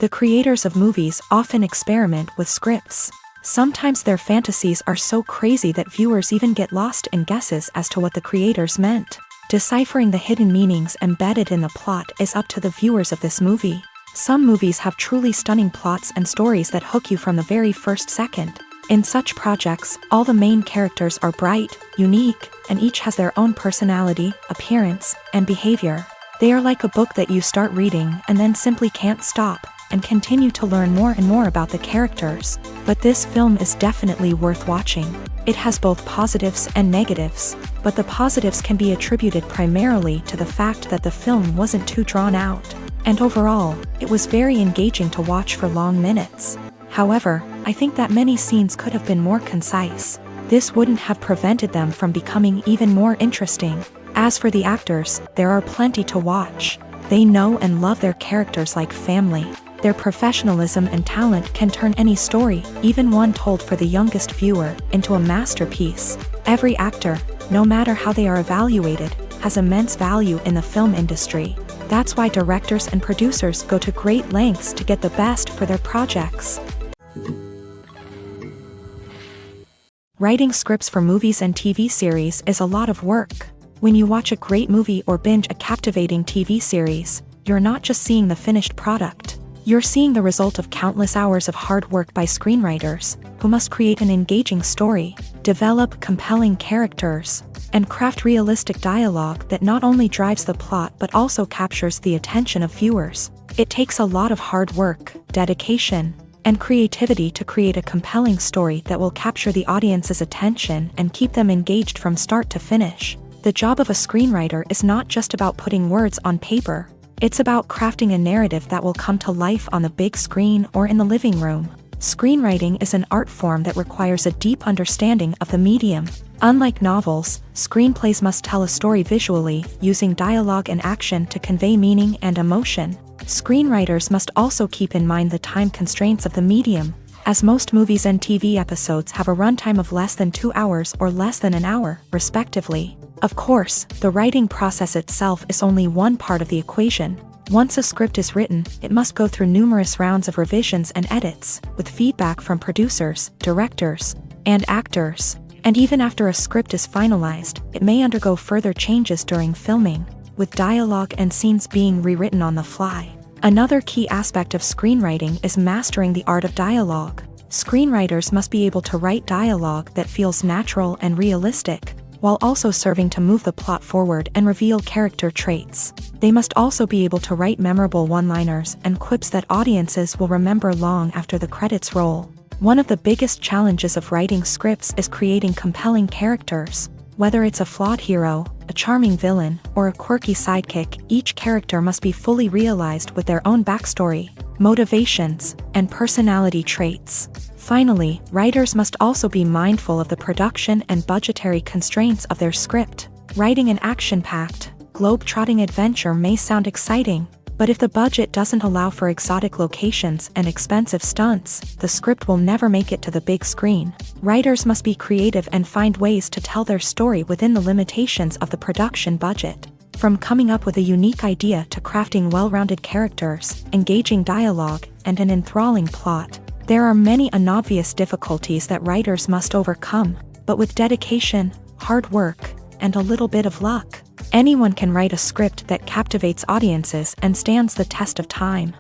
The creators of movies often experiment with scripts. Sometimes their fantasies are so crazy that viewers even get lost in guesses as to what the creators meant. Deciphering the hidden meanings embedded in the plot is up to the viewers of this movie. Some movies have truly stunning plots and stories that hook you from the very first second. In such projects, all the main characters are bright, unique, and each has their own personality, appearance, and behavior. They are like a book that you start reading and then simply can't stop, and continue to learn more and more about the characters. But this film is definitely worth watching. It has both positives and negatives, but the positives can be attributed primarily to the fact that the film wasn't too drawn out, and overall, it was very engaging to watch for long minutes. However, I think that many scenes could have been more concise. This wouldn't have prevented them from becoming even more interesting. As for the actors, there are plenty to watch. They know and love their characters like family. Their professionalism and talent can turn any story, even one told for the youngest viewer, into a masterpiece. Every actor, no matter how they are evaluated, has immense value in the film industry. That's why directors and producers go to great lengths to get the best for their projects. Writing scripts for movies and TV series is a lot of work. When you watch a great movie or binge a captivating TV series, you're not just seeing the finished product. You're seeing the result of countless hours of hard work by screenwriters, who must create an engaging story, develop compelling characters, and craft realistic dialogue that not only drives the plot but also captures the attention of viewers. It takes a lot of hard work, dedication, and creativity to create a compelling story that will capture the audience's attention and keep them engaged from start to finish. The job of a screenwriter is not just about putting words on paper. It's about crafting a narrative that will come to life on the big screen or in the living room. Screenwriting is an art form that requires a deep understanding of the medium. Unlike novels, screenplays must tell a story visually, using dialogue and action to convey meaning and emotion. Screenwriters must also keep in mind the time constraints of the medium, as most movies and TV episodes have a runtime of less than 2 hours or less than an hour, respectively. Of course, the writing process itself is only one part of the equation. Once a script is written, it must go through numerous rounds of revisions and edits, with feedback from producers, directors, and actors. And even after a script is finalized, it may undergo further changes during filming, with dialogue and scenes being rewritten on the fly. Another key aspect of screenwriting is mastering the art of dialogue. Screenwriters must be able to write dialogue that feels natural and realistic, while also serving to move the plot forward and reveal character traits. They must also be able to write memorable one-liners and quips that audiences will remember long after the credits roll. One of the biggest challenges of writing scripts is creating compelling characters. Whether it's a flawed hero, a charming villain, or a quirky sidekick, each character must be fully realized with their own backstory, motivations, and personality traits. Finally, writers must also be mindful of the production and budgetary constraints of their script. Writing an action-packed, globe-trotting adventure may sound exciting, but if the budget doesn't allow for exotic locations and expensive stunts, the script will never make it to the big screen. Writers must be creative and find ways to tell their story within the limitations of the production budget. From coming up with a unique idea to crafting well-rounded characters, engaging dialogue, and an enthralling plot, there are many unobvious difficulties that writers must overcome, but with dedication, hard work, and a little bit of luck, anyone can write a script that captivates audiences and stands the test of time.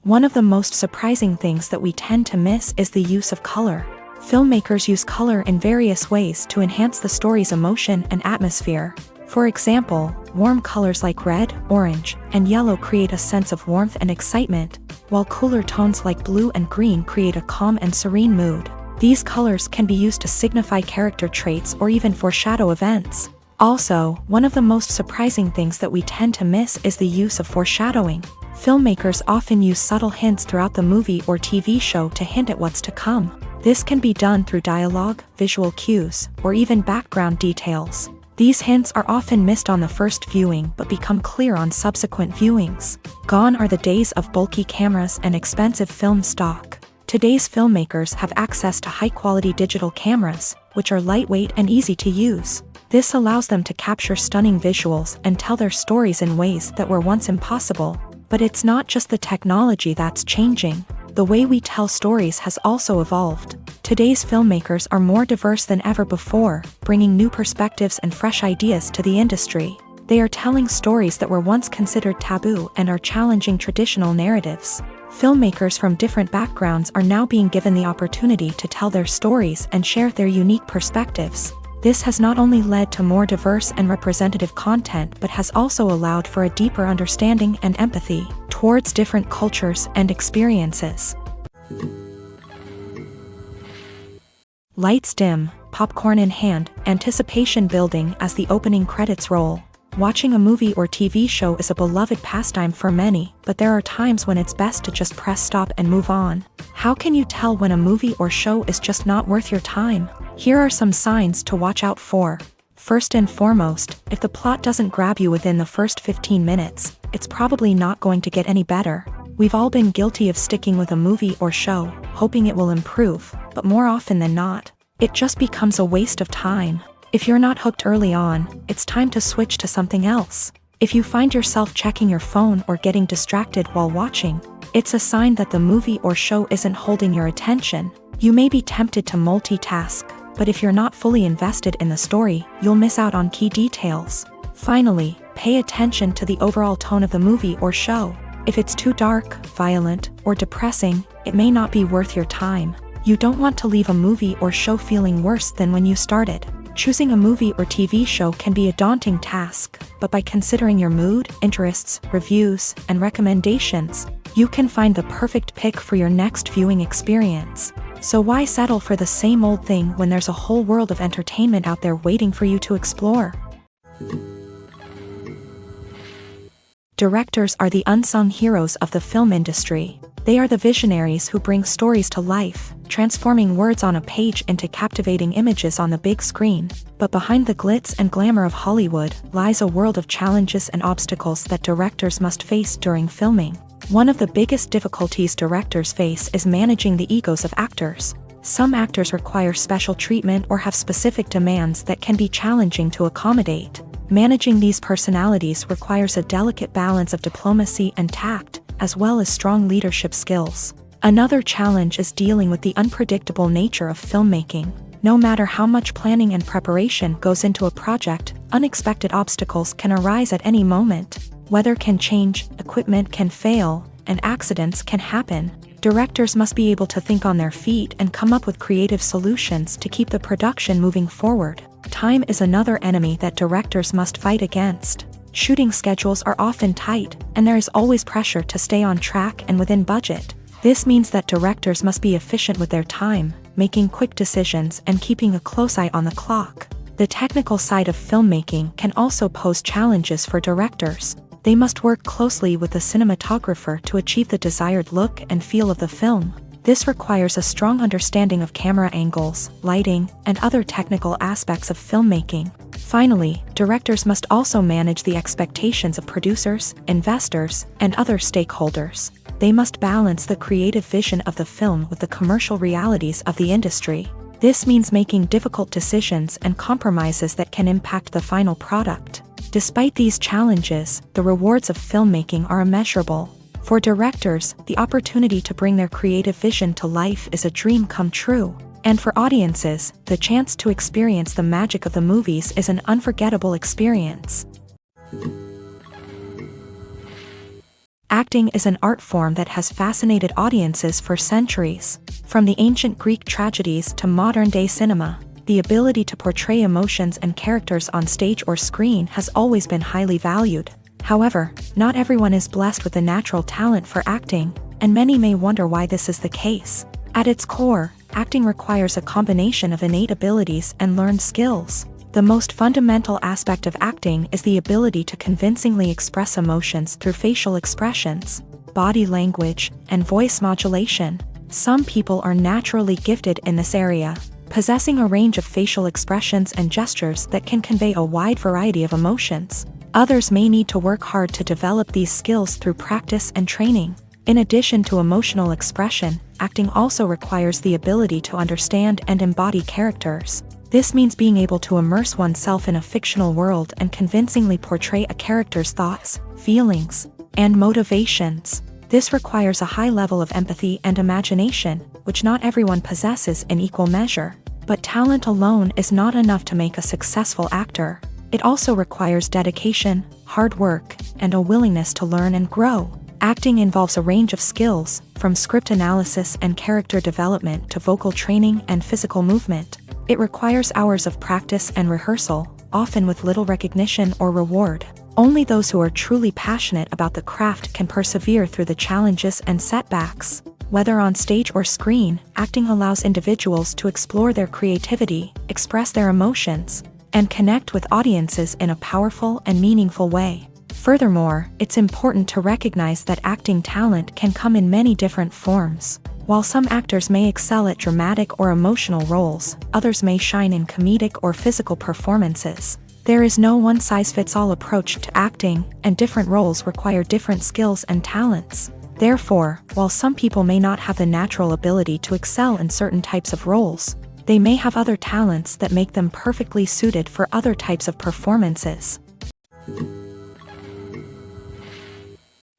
One of the most surprising things that we tend to miss is the use of color. Filmmakers use color in various ways to enhance the story's emotion and atmosphere. For example, warm colors like red, orange, and yellow create a sense of warmth and excitement, while cooler tones like blue and green create a calm and serene mood. These colors can be used to signify character traits or even foreshadow events. Also, one of the most surprising things that we tend to miss is the use of foreshadowing. Filmmakers often use subtle hints throughout the movie or TV show to hint at what's to come. This can be done through dialogue, visual cues, or even background details. These hints are often missed on the first viewing but become clear on subsequent viewings. Gone are the days of bulky cameras and expensive film stock. Today's filmmakers have access to high-quality digital cameras, which are lightweight and easy to use. This allows them to capture stunning visuals and tell their stories in ways that were once impossible. But it's not just the technology that's changing. The way we tell stories has also evolved. Today's filmmakers are more diverse than ever before, bringing new perspectives and fresh ideas to the industry. They are telling stories that were once considered taboo and are challenging traditional narratives. Filmmakers from different backgrounds are now being given the opportunity to tell their stories and share their unique perspectives. This has not only led to more diverse and representative content but has also allowed for a deeper understanding and empathy towards different cultures and experiences. Lights dim, popcorn in hand, anticipation building as the opening credits roll. Watching a movie or TV show is a beloved pastime for many, but there are times when it's best to just press stop and move on. How can you tell when a movie or show is just not worth your time? Here are some signs to watch out for. First and foremost, if the plot doesn't grab you within the first 15 minutes, it's probably not going to get any better. We've all been guilty of sticking with a movie or show, hoping it will improve, but more often than not, it just becomes a waste of time. If you're not hooked early on, it's time to switch to something else. If you find yourself checking your phone or getting distracted while watching, it's a sign that the movie or show isn't holding your attention. You may be tempted to multitask, but if you're not fully invested in the story, you'll miss out on key details. Finally, pay attention to the overall tone of the movie or show. If it's too dark, violent, or depressing, it may not be worth your time. You don't want to leave a movie or show feeling worse than when you started. Choosing a movie or TV show can be a daunting task, but by considering your mood, interests, reviews, and recommendations, you can find the perfect pick for your next viewing experience. So why settle for the same old thing when there's a whole world of entertainment out there waiting for you to explore? Directors are the unsung heroes of the film industry. They are the visionaries who bring stories to life, transforming words on a page into captivating images on the big screen. But behind the glitz and glamour of Hollywood lies a world of challenges and obstacles that directors must face during filming. One of the biggest difficulties directors face is managing the egos of actors. Some actors require special treatment or have specific demands that can be challenging to accommodate. Managing these personalities requires a delicate balance of diplomacy and tact, as well as strong leadership skills. Another challenge is dealing with the unpredictable nature of filmmaking. No matter how much planning and preparation goes into a project, unexpected obstacles can arise at any moment. Weather can change, equipment can fail, and accidents can happen. Directors must be able to think on their feet and come up with creative solutions to keep the production moving forward. Time is another enemy that directors must fight against. Shooting schedules are often tight, and there is always pressure to stay on track and within budget. This means that directors must be efficient with their time, making quick decisions and keeping a close eye on the clock. The technical side of filmmaking can also pose challenges for directors. They must work closely with the cinematographer to achieve the desired look and feel of the film. This requires a strong understanding of camera angles, lighting, and other technical aspects of filmmaking. Finally, directors must also manage the expectations of producers, investors, and other stakeholders. They must balance the creative vision of the film with the commercial realities of the industry. This means making difficult decisions and compromises that can impact the final product. Despite these challenges, the rewards of filmmaking are immeasurable. For directors, the opportunity to bring their creative vision to life is a dream come true. And for audiences, the chance to experience the magic of the movies is an unforgettable experience. Acting is an art form that has fascinated audiences for centuries. From the ancient Greek tragedies to modern-day cinema, the ability to portray emotions and characters on stage or screen has always been highly valued. However, not everyone is blessed with a natural talent for acting, and many may wonder why this is the case. At its core, acting requires a combination of innate abilities and learned skills. The most fundamental aspect of acting is the ability to convincingly express emotions through facial expressions, body language, and voice modulation. Some people are naturally gifted in this area, possessing a range of facial expressions and gestures that can convey a wide variety of emotions. Others may need to work hard to develop these skills through practice and training. In addition to emotional expression, acting also requires the ability to understand and embody characters. This means being able to immerse oneself in a fictional world and convincingly portray a character's thoughts, feelings, and motivations. This requires a high level of empathy and imagination, which not everyone possesses in equal measure. But talent alone is not enough to make a successful actor. It also requires dedication, hard work, and a willingness to learn and grow. Acting involves a range of skills, from script analysis and character development to vocal training and physical movement. It requires hours of practice and rehearsal, often with little recognition or reward. Only those who are truly passionate about the craft can persevere through the challenges and setbacks. Whether on stage or screen, acting allows individuals to explore their creativity, express their emotions, and connect with audiences in a powerful and meaningful way. Furthermore, it's important to recognize that acting talent can come in many different forms. While some actors may excel at dramatic or emotional roles, others may shine in comedic or physical performances. There is no one-size-fits-all approach to acting, and different roles require different skills and talents. Therefore, while some people may not have the natural ability to excel in certain types of roles, they may have other talents that make them perfectly suited for other types of performances.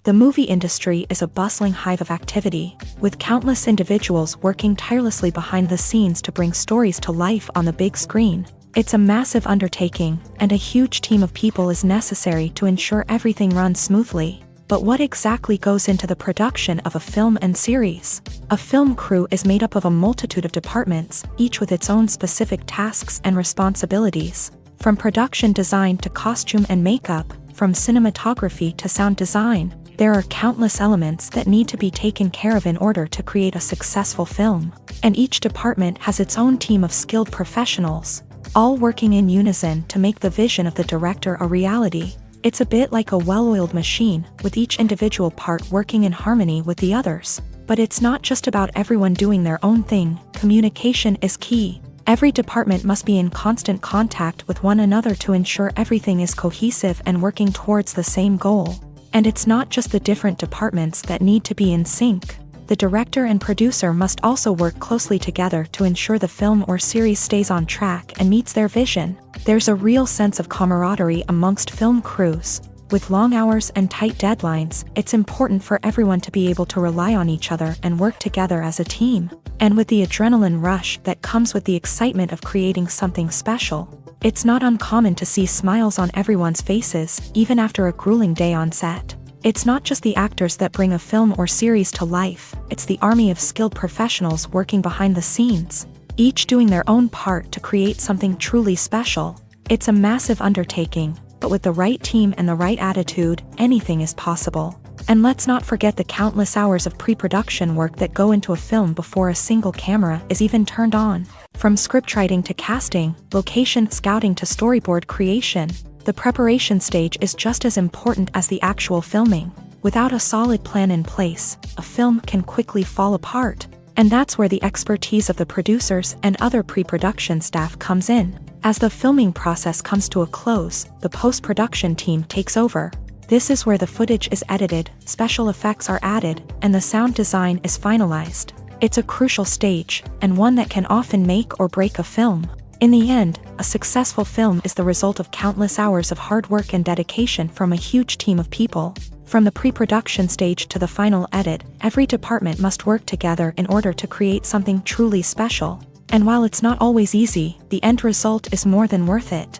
The movie industry is a bustling hive of activity, with countless individuals working tirelessly behind the scenes to bring stories to life on the big screen. It's a massive undertaking, and a huge team of people is necessary to ensure everything runs smoothly. But what exactly goes into the production of a film and series? A film crew is made up of a multitude of departments, each with its own specific tasks and responsibilities. From production design to costume and makeup, from cinematography to sound design, there are countless elements that need to be taken care of in order to create a successful film. And each department has its own team of skilled professionals, all working in unison to make the vision of the director a reality. It's a bit like a well-oiled machine, with each individual part working in harmony with the others. But it's not just about everyone doing their own thing. Communication is key. Every department must be in constant contact with one another to ensure everything is cohesive and working towards the same goal. And it's not just the different departments that need to be in sync. The director and producer must also work closely together to ensure the film or series stays on track and meets their vision. There's a real sense of camaraderie amongst film crews. With long hours and tight deadlines, it's important for everyone to be able to rely on each other and work together as a team. And with the adrenaline rush that comes with the excitement of creating something special, it's not uncommon to see smiles on everyone's faces, even after a grueling day on set. It's not just the actors that bring a film or series to life, it's the army of skilled professionals working behind the scenes, each doing their own part to create something truly special. It's a massive undertaking, but with the right team and the right attitude, anything is possible. And let's not forget the countless hours of pre-production work that go into a film before a single camera is even turned on. From scriptwriting to casting, location scouting to storyboard creation, the preparation stage is just as important as the actual filming. Without a solid plan in place, a film can quickly fall apart. And that's where the expertise of the producers and other pre-production staff comes in. As the filming process comes to a close, the post-production team takes over. This is where the footage is edited, special effects are added, and the sound design is finalized. It's a crucial stage, and one that can often make or break a film. In the end, a successful film is the result of countless hours of hard work and dedication from a huge team of people. From the pre-production stage to the final edit, every department must work together in order to create something truly special. And while it's not always easy, the end result is more than worth it.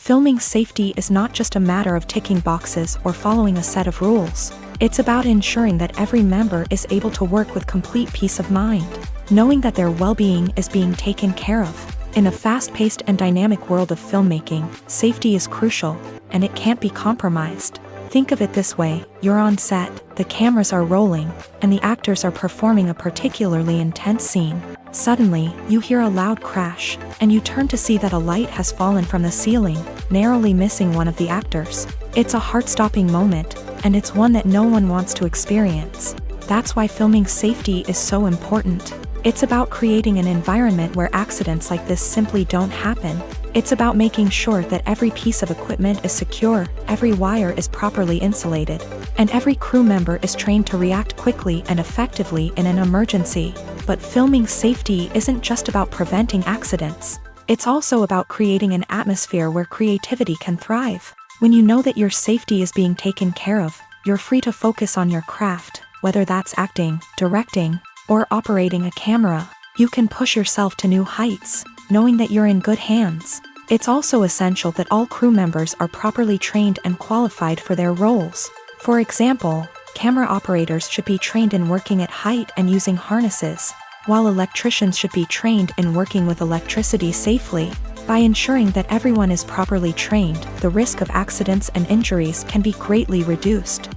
Filming safety is not just a matter of ticking boxes or following a set of rules. It's about ensuring that every member is able to work with complete peace of mind, knowing that their well-being is being taken care of. In a fast-paced and dynamic world of filmmaking, safety is crucial, and it can't be compromised. Think of it this way: you're on set, the cameras are rolling, and the actors are performing a particularly intense scene. Suddenly, you hear a loud crash, and you turn to see that a light has fallen from the ceiling, narrowly missing one of the actors. It's a heart-stopping moment, and it's one that no one wants to experience. That's why filming safety is so important. It's about creating an environment where accidents like this simply don't happen. It's about making sure that every piece of equipment is secure, every wire is properly insulated, and every crew member is trained to react quickly and effectively in an emergency. But filming safety isn't just about preventing accidents. It's also about creating an atmosphere where creativity can thrive. When you know that your safety is being taken care of, you're free to focus on your craft, whether that's acting, directing, or operating a camera. You can push yourself to new heights, knowing that you're in good hands. It's also essential that all crew members are properly trained and qualified for their roles. For example, camera operators should be trained in working at height and using harnesses, while electricians should be trained in working with electricity safely. By ensuring that everyone is properly trained, the risk of accidents and injuries can be greatly reduced.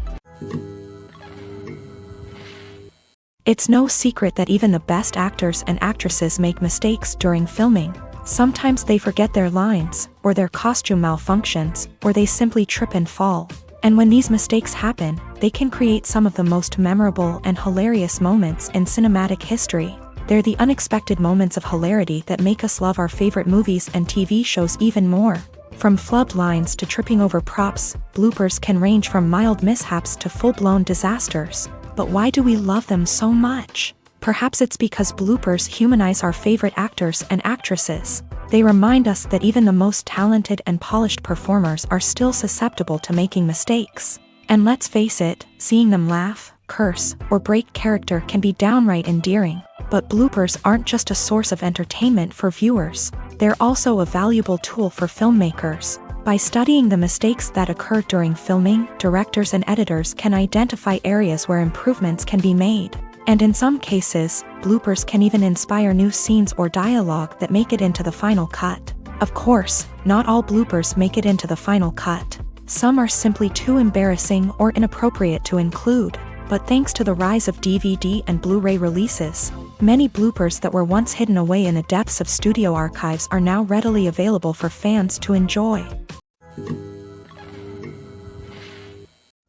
It's no secret that even the best actors and actresses make mistakes during filming. Sometimes they forget their lines, or their costume malfunctions, or they simply trip and fall. And when these mistakes happen, they can create some of the most memorable and hilarious moments in cinematic history. They're the unexpected moments of hilarity that make us love our favorite movies and TV shows even more. From flubbed lines to tripping over props, bloopers can range from mild mishaps to full-blown disasters. But why do we love them so much? Perhaps it's because bloopers humanize our favorite actors and actresses. They remind us that even the most talented and polished performers are still susceptible to making mistakes. And let's face it, seeing them laugh, curse, or break character can be downright endearing. But bloopers aren't just a source of entertainment for viewers. They're also a valuable tool for filmmakers. By studying the mistakes that occur during filming, directors and editors can identify areas where improvements can be made. And in some cases, bloopers can even inspire new scenes or dialogue that make it into the final cut. Of course, not all bloopers make it into the final cut. Some are simply too embarrassing or inappropriate to include. But thanks to the rise of DVD and Blu-ray releases, many bloopers that were once hidden away in the depths of studio archives are now readily available for fans to enjoy.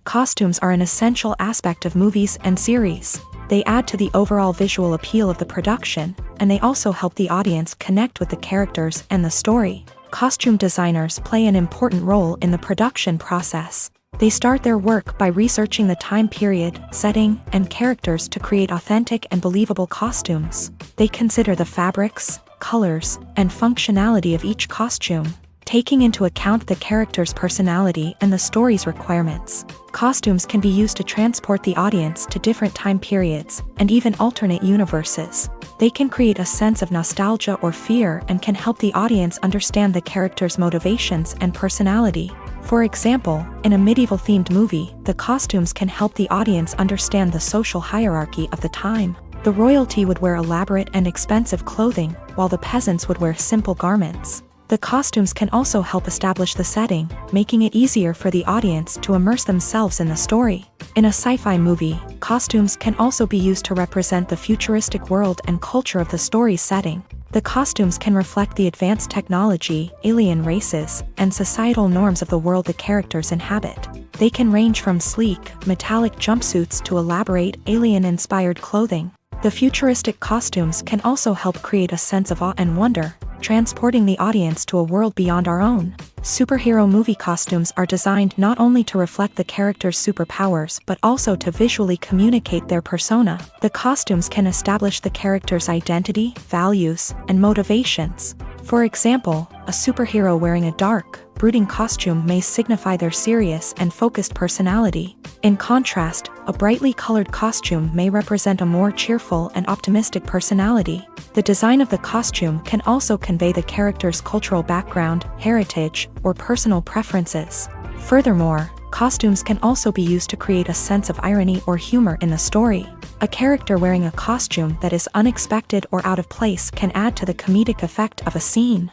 Costumes are an essential aspect of movies and series. They add to the overall visual appeal of the production, and they also help the audience connect with the characters and the story. Costume designers play an important role in the production process. They start their work by researching the time period, setting, and characters to create authentic and believable costumes. They consider the fabrics, colors, and functionality of each costume, taking into account the character's personality and the story's requirements. Costumes can be used to transport the audience to different time periods, and even alternate universes. They can create a sense of nostalgia or fear and can help the audience understand the character's motivations and personality. For example, in a medieval-themed movie, the costumes can help the audience understand the social hierarchy of the time. The royalty would wear elaborate and expensive clothing, while the peasants would wear simple garments. The costumes can also help establish the setting, making it easier for the audience to immerse themselves in the story. In a sci-fi movie, costumes can also be used to represent the futuristic world and culture of the story's setting. The costumes can reflect the advanced technology, alien races, and societal norms of the world the characters inhabit. They can range from sleek, metallic jumpsuits to elaborate, alien-inspired clothing. The futuristic costumes can also help create a sense of awe and wonder, transporting the audience to a world beyond our own. Superhero movie costumes are designed not only to reflect the character's superpowers but also to visually communicate their persona. The costumes can establish the character's identity, values, and motivations. For example, a superhero wearing a dark, brooding costume may signify their serious and focused personality. In contrast, a brightly colored costume may represent a more cheerful and optimistic personality. The design of the costume can also convey the character's cultural background, heritage, or personal preferences. Furthermore, costumes can also be used to create a sense of irony or humor in the story. A character wearing a costume that is unexpected or out of place can add to the comedic effect of a scene.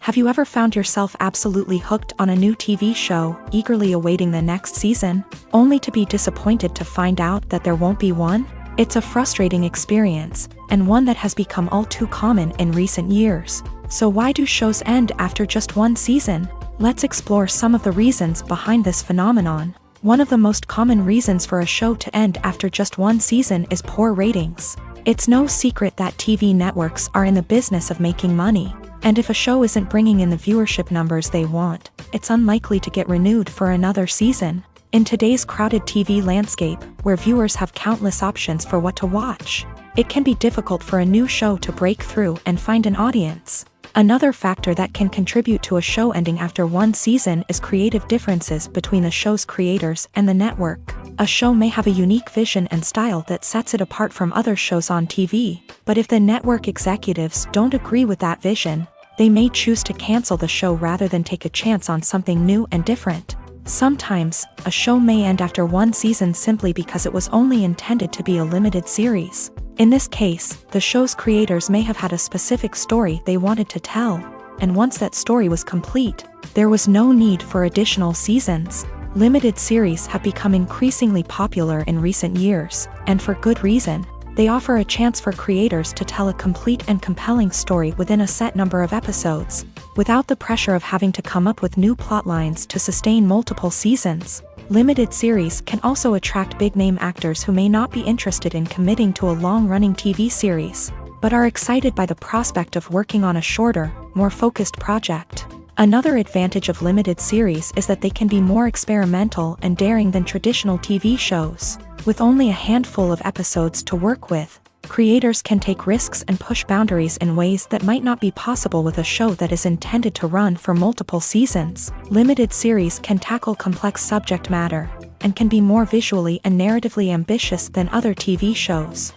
Have you ever found yourself absolutely hooked on a new TV show, eagerly awaiting the next season, only to be disappointed to find out that there won't be one? It's a frustrating experience, and one that has become all too common in recent years. So why do shows end after just one season? Let's explore some of the reasons behind this phenomenon. One of the most common reasons for a show to end after just one season is poor ratings. It's no secret that TV networks are in the business of making money, and if a show isn't bringing in the viewership numbers they want, it's unlikely to get renewed for another season. In today's crowded TV landscape, where viewers have countless options for what to watch, it can be difficult for a new show to break through and find an audience. Another factor that can contribute to a show ending after one season is creative differences between the show's creators and the network. A show may have a unique vision and style that sets it apart from other shows on TV, but if the network executives don't agree with that vision, they may choose to cancel the show rather than take a chance on something new and different. Sometimes, a show may end after one season simply because it was only intended to be a limited series. In this case, the show's creators may have had a specific story they wanted to tell, and once that story was complete, there was no need for additional seasons. Limited series have become increasingly popular in recent years, and for good reason. They offer a chance for creators to tell a complete and compelling story within a set number of episodes, without the pressure of having to come up with new plotlines to sustain multiple seasons. Limited series can also attract big-name actors who may not be interested in committing to a long-running TV series, but are excited by the prospect of working on a shorter, more focused project. Another advantage of limited series is that they can be more experimental and daring than traditional TV shows. With only a handful of episodes to work with, creators can take risks and push boundaries in ways that might not be possible with a show that is intended to run for multiple seasons. Limited series can tackle complex subject matter, and can be more visually and narratively ambitious than other TV shows.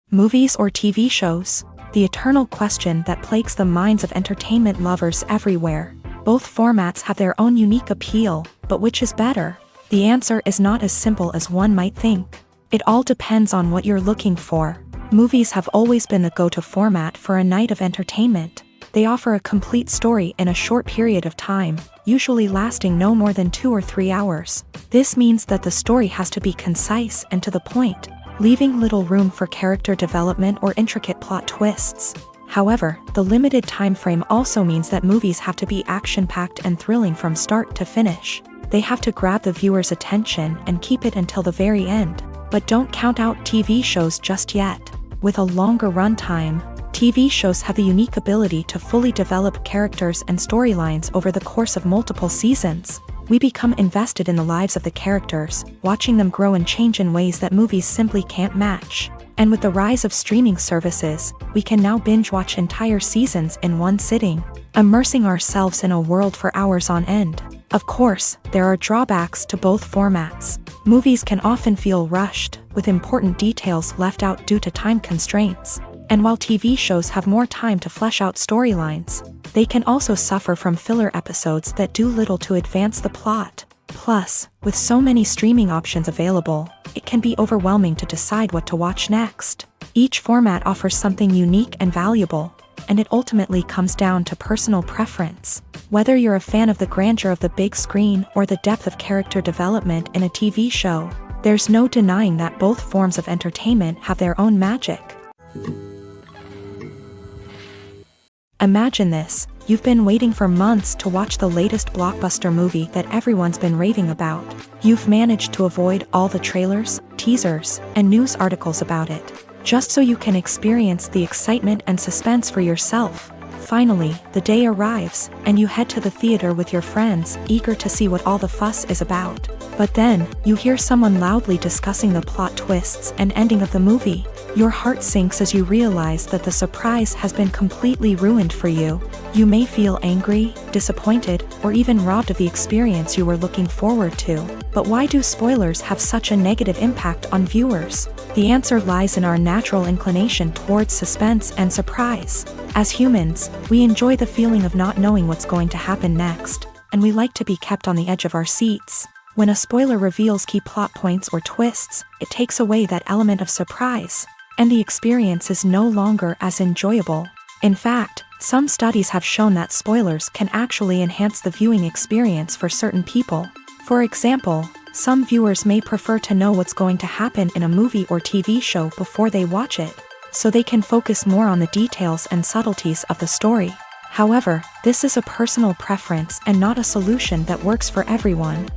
Movies or TV shows? The eternal question that plagues the minds of entertainment lovers everywhere. Both formats have their own unique appeal, but which is better? The answer is not as simple as one might think. It all depends on what you're looking for. Movies have always been the go-to format for a night of entertainment. They offer a complete story in a short period of time, usually lasting no more than 2 or 3 hours. This means that the story has to be concise and to the point, leaving little room for character development or intricate plot twists. However, the limited time frame also means that movies have to be action-packed and thrilling from start to finish. They have to grab the viewer's attention and keep it until the very end. But don't count out TV shows just yet. With a longer runtime, TV shows have the unique ability to fully develop characters and storylines over the course of multiple seasons. We become invested in the lives of the characters, watching them grow and change in ways that movies simply can't match. And with the rise of streaming services, we can now binge-watch entire seasons in one sitting, immersing ourselves in a world for hours on end. Of course, there are drawbacks to both formats. Movies can often feel rushed, with important details left out due to time constraints. And while TV shows have more time to flesh out storylines, they can also suffer from filler episodes that do little to advance the plot. Plus, with so many streaming options available, it can be overwhelming to decide what to watch next. Each format offers something unique and valuable, and it ultimately comes down to personal preference. Whether you're a fan of the grandeur of the big screen or the depth of character development in a TV show, there's no denying that both forms of entertainment have their own magic. Imagine this. You've been waiting for months to watch the latest blockbuster movie that everyone's been raving about. You've managed to avoid all the trailers, teasers, and news articles about it, just so you can experience the excitement and suspense for yourself. Finally, the day arrives, and you head to the theater with your friends, eager to see what all the fuss is about. But then, you hear someone loudly discussing the plot twists and ending of the movie. Your heart sinks as you realize that the surprise has been completely ruined for you. You may feel angry, disappointed, or even robbed of the experience you were looking forward to. But why do spoilers have such a negative impact on viewers? The answer lies in our natural inclination towards suspense and surprise. As humans, we enjoy the feeling of not knowing what's going to happen next, and we like to be kept on the edge of our seats. When a spoiler reveals key plot points or twists, it takes away that element of surprise, and the experience is no longer as enjoyable. In fact, some studies have shown that spoilers can actually enhance the viewing experience for certain people. For example, some viewers may prefer to know what's going to happen in a movie or TV show before they watch it, so they can focus more on the details and subtleties of the story. However, this is a personal preference and not a solution that works for everyone.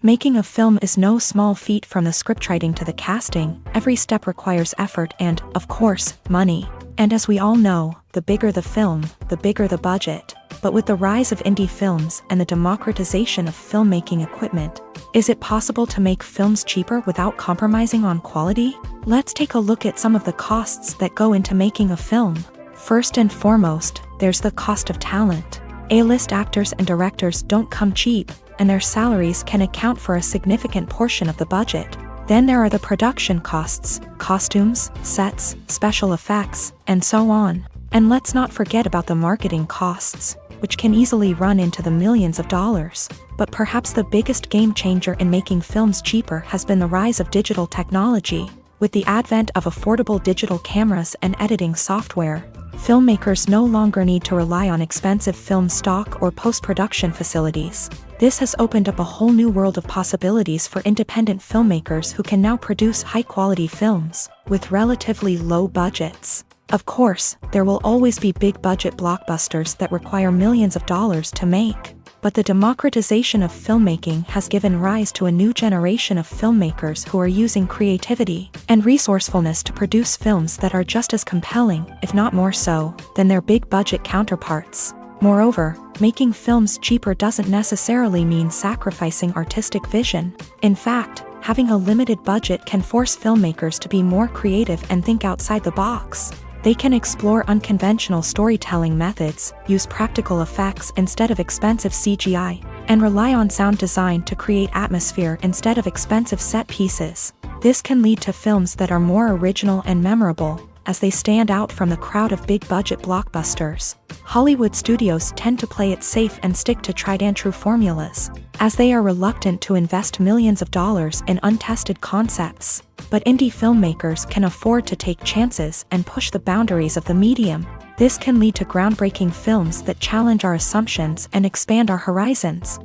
Making a film is no small feat. From the scriptwriting to the casting, every step requires effort and, of course, money. And as we all know, the bigger the film, the bigger the budget. But with the rise of indie films and the democratization of filmmaking equipment, is it possible to make films cheaper without compromising on quality? Let's take a look at some of the costs that go into making a film. First and foremost, there's the cost of talent. A-list actors and directors don't come cheap, and their salaries can account for a significant portion of the budget. Then there are the production costs, costumes, sets, special effects, and so on. And let's not forget about the marketing costs, which can easily run into the millions of dollars. But perhaps the biggest game changer in making films cheaper has been the rise of digital technology. With the advent of affordable digital cameras and editing software, filmmakers no longer need to rely on expensive film stock or post-production facilities. This has opened up a whole new world of possibilities for independent filmmakers who can now produce high-quality films with relatively low budgets. Of course, there will always be big-budget blockbusters that require millions of dollars to make. But the democratization of filmmaking has given rise to a new generation of filmmakers who are using creativity and resourcefulness to produce films that are just as compelling, if not more so, than their big-budget counterparts. Moreover, making films cheaper doesn't necessarily mean sacrificing artistic vision. In fact, having a limited budget can force filmmakers to be more creative and think outside the box. They can explore unconventional storytelling methods, use practical effects instead of expensive CGI, and rely on sound design to create atmosphere instead of expensive set pieces. This can lead to films that are more original and memorable, as they stand out from the crowd of big-budget blockbusters. Hollywood studios tend to play it safe and stick to tried-and-true formulas, as they are reluctant to invest millions of dollars in untested concepts. But indie filmmakers can afford to take chances and push the boundaries of the medium. This can lead to groundbreaking films that challenge our assumptions and expand our horizons.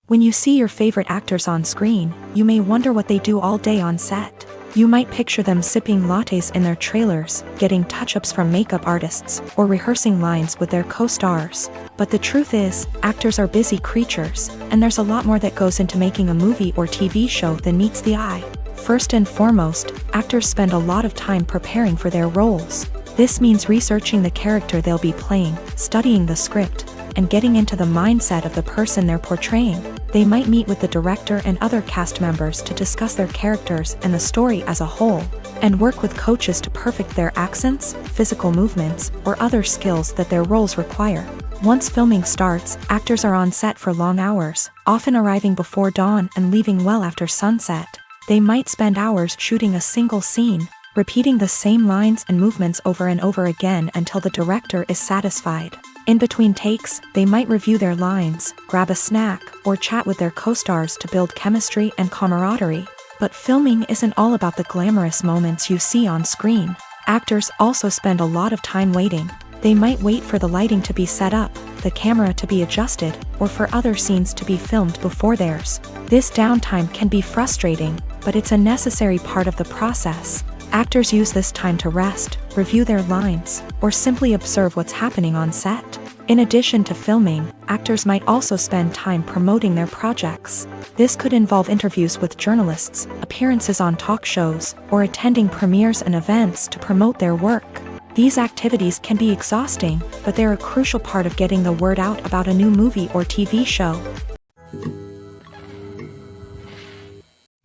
When you see your favorite actors on screen, you may wonder what they do all day on set. You might picture them sipping lattes in their trailers, getting touch-ups from makeup artists, or rehearsing lines with their co-stars. But the truth is, actors are busy creatures, and there's a lot more that goes into making a movie or TV show than meets the eye. First and foremost, actors spend a lot of time preparing for their roles. This means researching the character they'll be playing, studying the script, and getting into the mindset of the person they're portraying. They might meet with the director and other cast members to discuss their characters and the story as a whole, and work with coaches to perfect their accents, physical movements, or other skills that their roles require. Once filming starts, actors are on set for long hours, often arriving before dawn and leaving well after sunset. They might spend hours shooting a single scene, repeating the same lines and movements over and over again until the director is satisfied. In between takes, they might review their lines, grab a snack, or chat with their co-stars to build chemistry and camaraderie. But filming isn't all about the glamorous moments you see on screen. Actors also spend a lot of time waiting. They might wait for the lighting to be set up, the camera to be adjusted, or for other scenes to be filmed before theirs. This downtime can be frustrating, but it's a necessary part of the process. Actors use this time to rest, review their lines, or simply observe what's happening on set. In addition to filming, actors might also spend time promoting their projects. This could involve interviews with journalists, appearances on talk shows, or attending premieres and events to promote their work. These activities can be exhausting, but they're a crucial part of getting the word out about a new movie or TV show.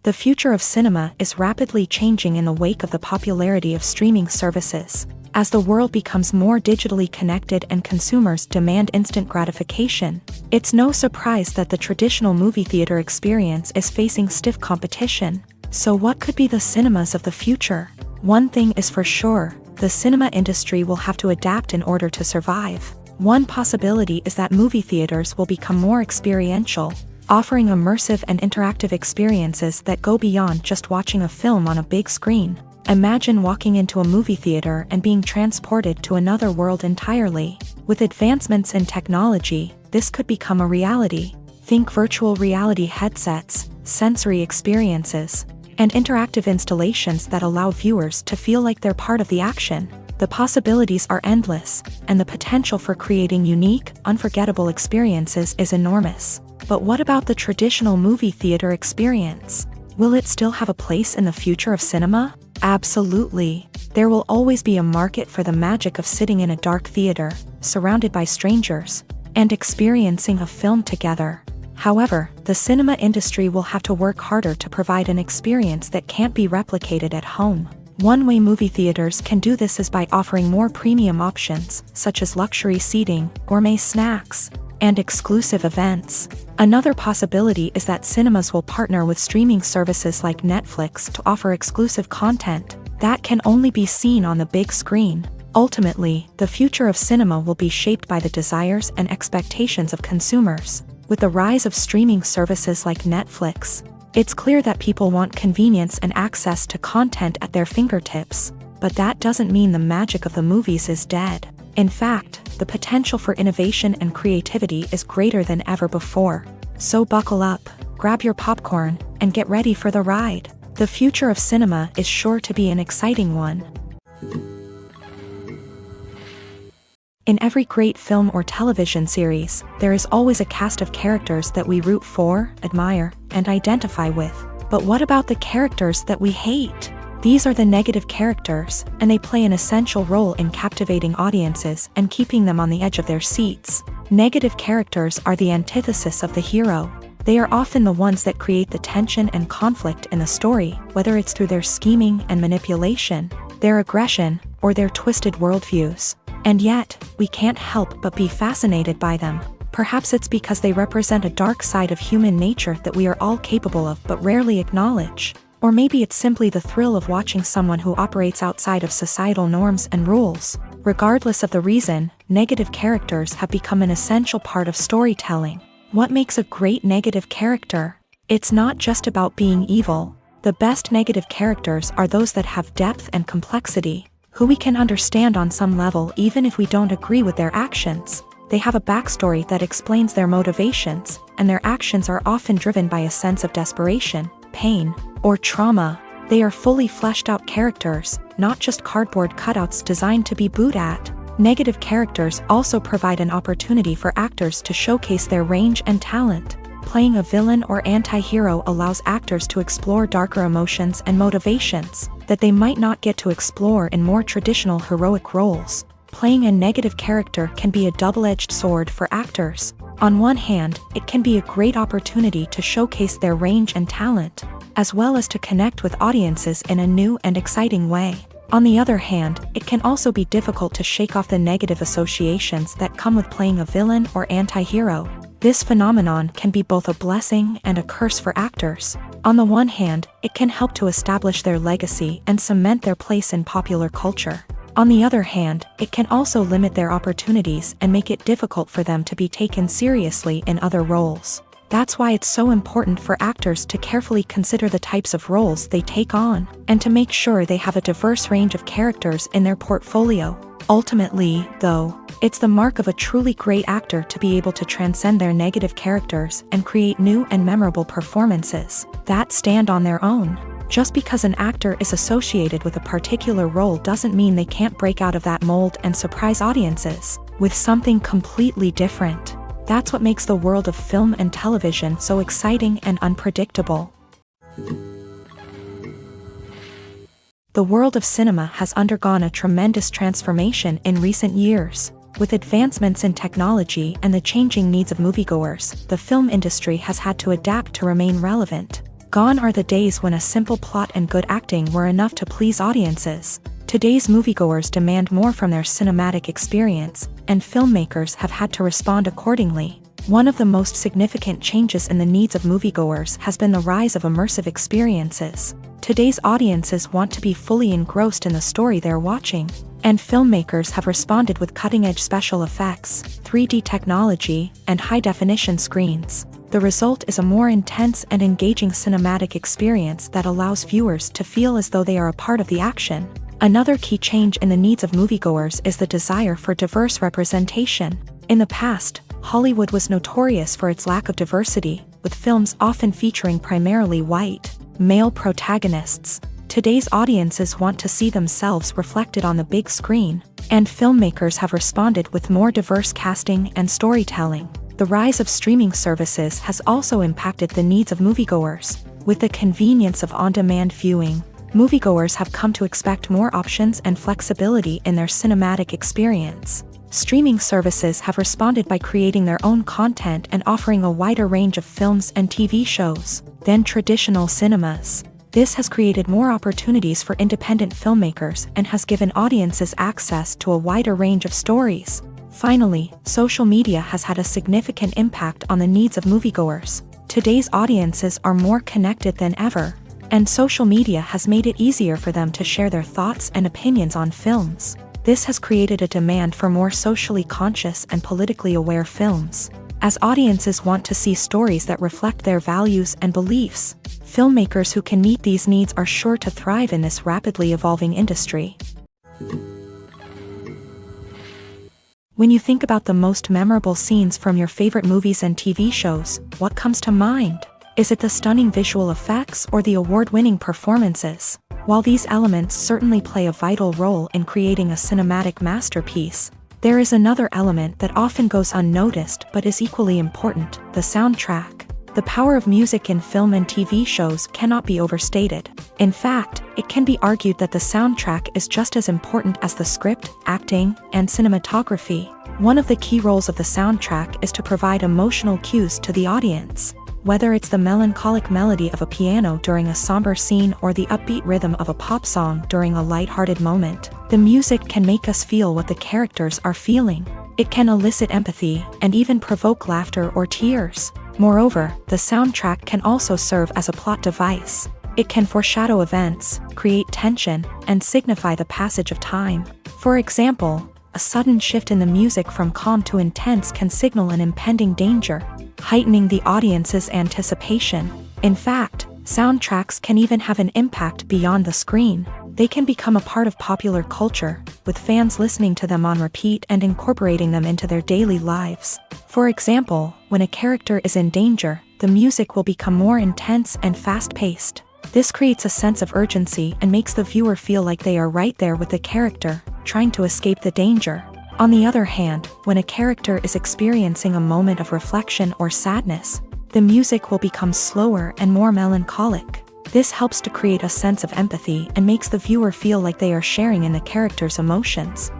The future of cinema is rapidly changing in the wake of the popularity of streaming services. As the world becomes more digitally connected and consumers demand instant gratification, it's no surprise that the traditional movie theater experience is facing stiff competition. So what could be the cinemas of the future? One thing is for sure, the cinema industry will have to adapt in order to survive. One possibility is that movie theaters will become more experiential, offering immersive and interactive experiences that go beyond just watching a film on a big screen. Imagine walking into a movie theater and being transported to another world entirely. With advancements in technology, this could become a reality. Think virtual reality headsets, sensory experiences, and interactive installations that allow viewers to feel like they're part of the action. The possibilities are endless, and the potential for creating unique, unforgettable experiences is enormous. But what about the traditional movie theater experience? Will it still have a place in the future of cinema? Absolutely. There will always be a market for the magic of sitting in a dark theater, surrounded by strangers, and experiencing a film together. However, the cinema industry will have to work harder to provide an experience that can't be replicated at home. One way movie theaters can do this is by offering more premium options, such as luxury seating, gourmet snacks, and exclusive events. Another possibility is that cinemas will partner with streaming services like Netflix to offer exclusive content that can only be seen on the big screen. Ultimately, the future of cinema will be shaped by the desires and expectations of consumers. With the rise of streaming services like Netflix, it's clear that people want convenience and access to content at their fingertips. But that doesn't mean the magic of the movies is dead. In fact, the potential for innovation and creativity is greater than ever before. So buckle up, grab your popcorn, and get ready for the ride. The future of cinema is sure to be an exciting one. In every great film or television series, there is always a cast of characters that we root for, admire, and identify with. But what about the characters that we hate? These are the negative characters, and they play an essential role in captivating audiences and keeping them on the edge of their seats. Negative characters are the antithesis of the hero. They are often the ones that create the tension and conflict in the story, whether it's through their scheming and manipulation, their aggression, or their twisted worldviews. And yet, we can't help but be fascinated by them. Perhaps it's because they represent a dark side of human nature that we are all capable of but rarely acknowledge. Or maybe it's simply the thrill of watching someone who operates outside of societal norms and rules. Regardless of the reason, negative characters have become an essential part of storytelling. What makes a great negative character? It's not just about being evil. The best negative characters are those that have depth and complexity, who we can understand on some level even if we don't agree with their actions. They have a backstory that explains their motivations, and their actions are often driven by a sense of desperation, pain, or trauma. They are fully fleshed out characters, not just cardboard cutouts designed to be booed at. Negative characters also provide an opportunity for actors to showcase their range and talent. Playing a villain or anti-hero allows actors to explore darker emotions and motivations that they might not get to explore in more traditional heroic roles. Playing a negative character can be a double-edged sword for actors. On one hand, it can be a great opportunity to showcase their range and talent, as well as to connect with audiences in a new and exciting way. On the other hand, it can also be difficult to shake off the negative associations that come with playing a villain or anti-hero. This phenomenon can be both a blessing and a curse for actors. On the one hand, it can help to establish their legacy and cement their place in popular culture. On the other hand, it can also limit their opportunities and make it difficult for them to be taken seriously in other roles. That's why it's so important for actors to carefully consider the types of roles they take on, and to make sure they have a diverse range of characters in their portfolio. Ultimately, though, it's the mark of a truly great actor to be able to transcend their negative characters and create new and memorable performances that stand on their own. Just because an actor is associated with a particular role doesn't mean they can't break out of that mold and surprise audiences with something completely different. That's what makes the world of film and television so exciting and unpredictable. The world of cinema has undergone a tremendous transformation in recent years. With advancements in technology and the changing needs of moviegoers, the film industry has had to adapt to remain relevant. Gone are the days when a simple plot and good acting were enough to please audiences. Today's moviegoers demand more from their cinematic experience, and filmmakers have had to respond accordingly. One of the most significant changes in the needs of moviegoers has been the rise of immersive experiences. Today's audiences want to be fully engrossed in the story they're watching, and filmmakers have responded with cutting-edge special effects, 3D technology, and high-definition screens. The result is a more intense and engaging cinematic experience that allows viewers to feel as though they are a part of the action. Another key change in the needs of moviegoers is the desire for diverse representation. In the past, Hollywood was notorious for its lack of diversity, with films often featuring primarily white, male protagonists. Today's audiences want to see themselves reflected on the big screen, and filmmakers have responded with more diverse casting and storytelling. The rise of streaming services has also impacted the needs of moviegoers. With the convenience of on-demand viewing, moviegoers have come to expect more options and flexibility in their cinematic experience. Streaming services have responded by creating their own content and offering a wider range of films and TV shows than traditional cinemas. This has created more opportunities for independent filmmakers and has given audiences access to a wider range of stories. Finally, social media has had a significant impact on the needs of moviegoers. Today's audiences are more connected than ever, and social media has made it easier for them to share their thoughts and opinions on films. This has created a demand for more socially conscious and politically aware films. As audiences want to see stories that reflect their values and beliefs, filmmakers who can meet these needs are sure to thrive in this rapidly evolving industry. When you think about the most memorable scenes from your favorite movies and TV shows, what comes to mind? Is it the stunning visual effects or the award-winning performances? While these elements certainly play a vital role in creating a cinematic masterpiece, there is another element that often goes unnoticed but is equally important: the soundtrack. The power of music in film and TV shows cannot be overstated. In fact, it can be argued that the soundtrack is just as important as the script, acting, and cinematography. One of the key roles of the soundtrack is to provide emotional cues to the audience. Whether it's the melancholic melody of a piano during a somber scene or the upbeat rhythm of a pop song during a lighthearted moment, the music can make us feel what the characters are feeling. It can elicit empathy and even provoke laughter or tears. Moreover, the soundtrack can also serve as a plot device. It can foreshadow events, create tension, and signify the passage of time. For example, a sudden shift in the music from calm to intense can signal an impending danger, heightening the audience's anticipation. In fact, soundtracks can even have an impact beyond the screen. They can become a part of popular culture, with fans listening to them on repeat and incorporating them into their daily lives. For example, when a character is in danger, the music will become more intense and fast-paced. This creates a sense of urgency and makes the viewer feel like they are right there with the character, trying to escape the danger. On the other hand, when a character is experiencing a moment of reflection or sadness, the music will become slower and more melancholic. This helps to create a sense of empathy and makes the viewer feel like they are sharing in the character's emotions.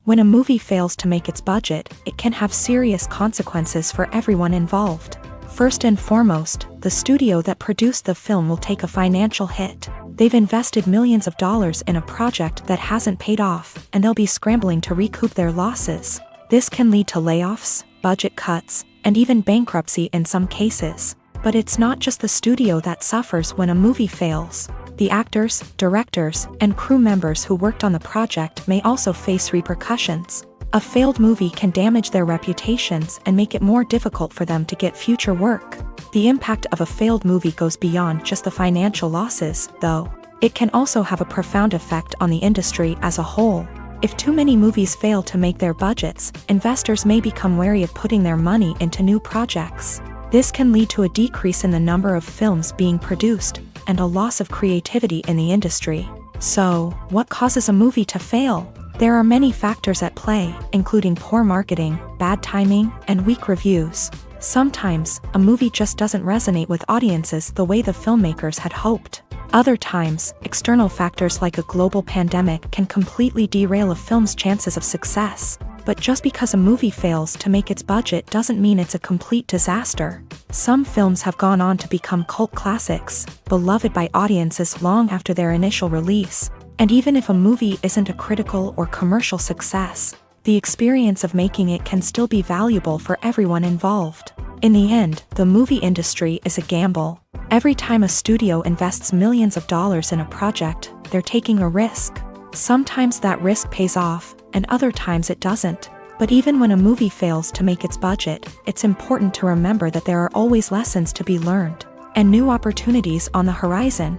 When a movie fails to make its budget, it can have serious consequences for everyone involved. First and foremost, the studio that produced the film will take a financial hit. They've invested millions of dollars in a project that hasn't paid off, and they'll be scrambling to recoup their losses. This can lead to layoffs, budget cuts, and even bankruptcy in some cases. But it's not just the studio that suffers when a movie fails. The actors, directors, and crew members who worked on the project may also face repercussions. A failed movie can damage their reputations and make it more difficult for them to get future work. The impact of a failed movie goes beyond just the financial losses, though. It can also have a profound effect on the industry as a whole. If too many movies fail to make their budgets, investors may become wary of putting their money into new projects. This can lead to a decrease in the number of films being produced, and a loss of creativity in the industry. So, what causes a movie to fail? There are many factors at play, including poor marketing, bad timing, and weak reviews. Sometimes, a movie just doesn't resonate with audiences the way the filmmakers had hoped. Other times, external factors like a global pandemic can completely derail a film's chances of success. But just because a movie fails to make its budget doesn't mean it's a complete disaster. Some films have gone on to become cult classics, beloved by audiences long after their initial release. And even if a movie isn't a critical or commercial success, the experience of making it can still be valuable for everyone involved. In the end, the movie industry is a gamble. Every time a studio invests millions of dollars in a project, they're taking a risk. Sometimes that risk pays off, and other times it doesn't. But even when a movie fails to make its budget, it's important to remember that there are always lessons to be learned, and new opportunities on the horizon.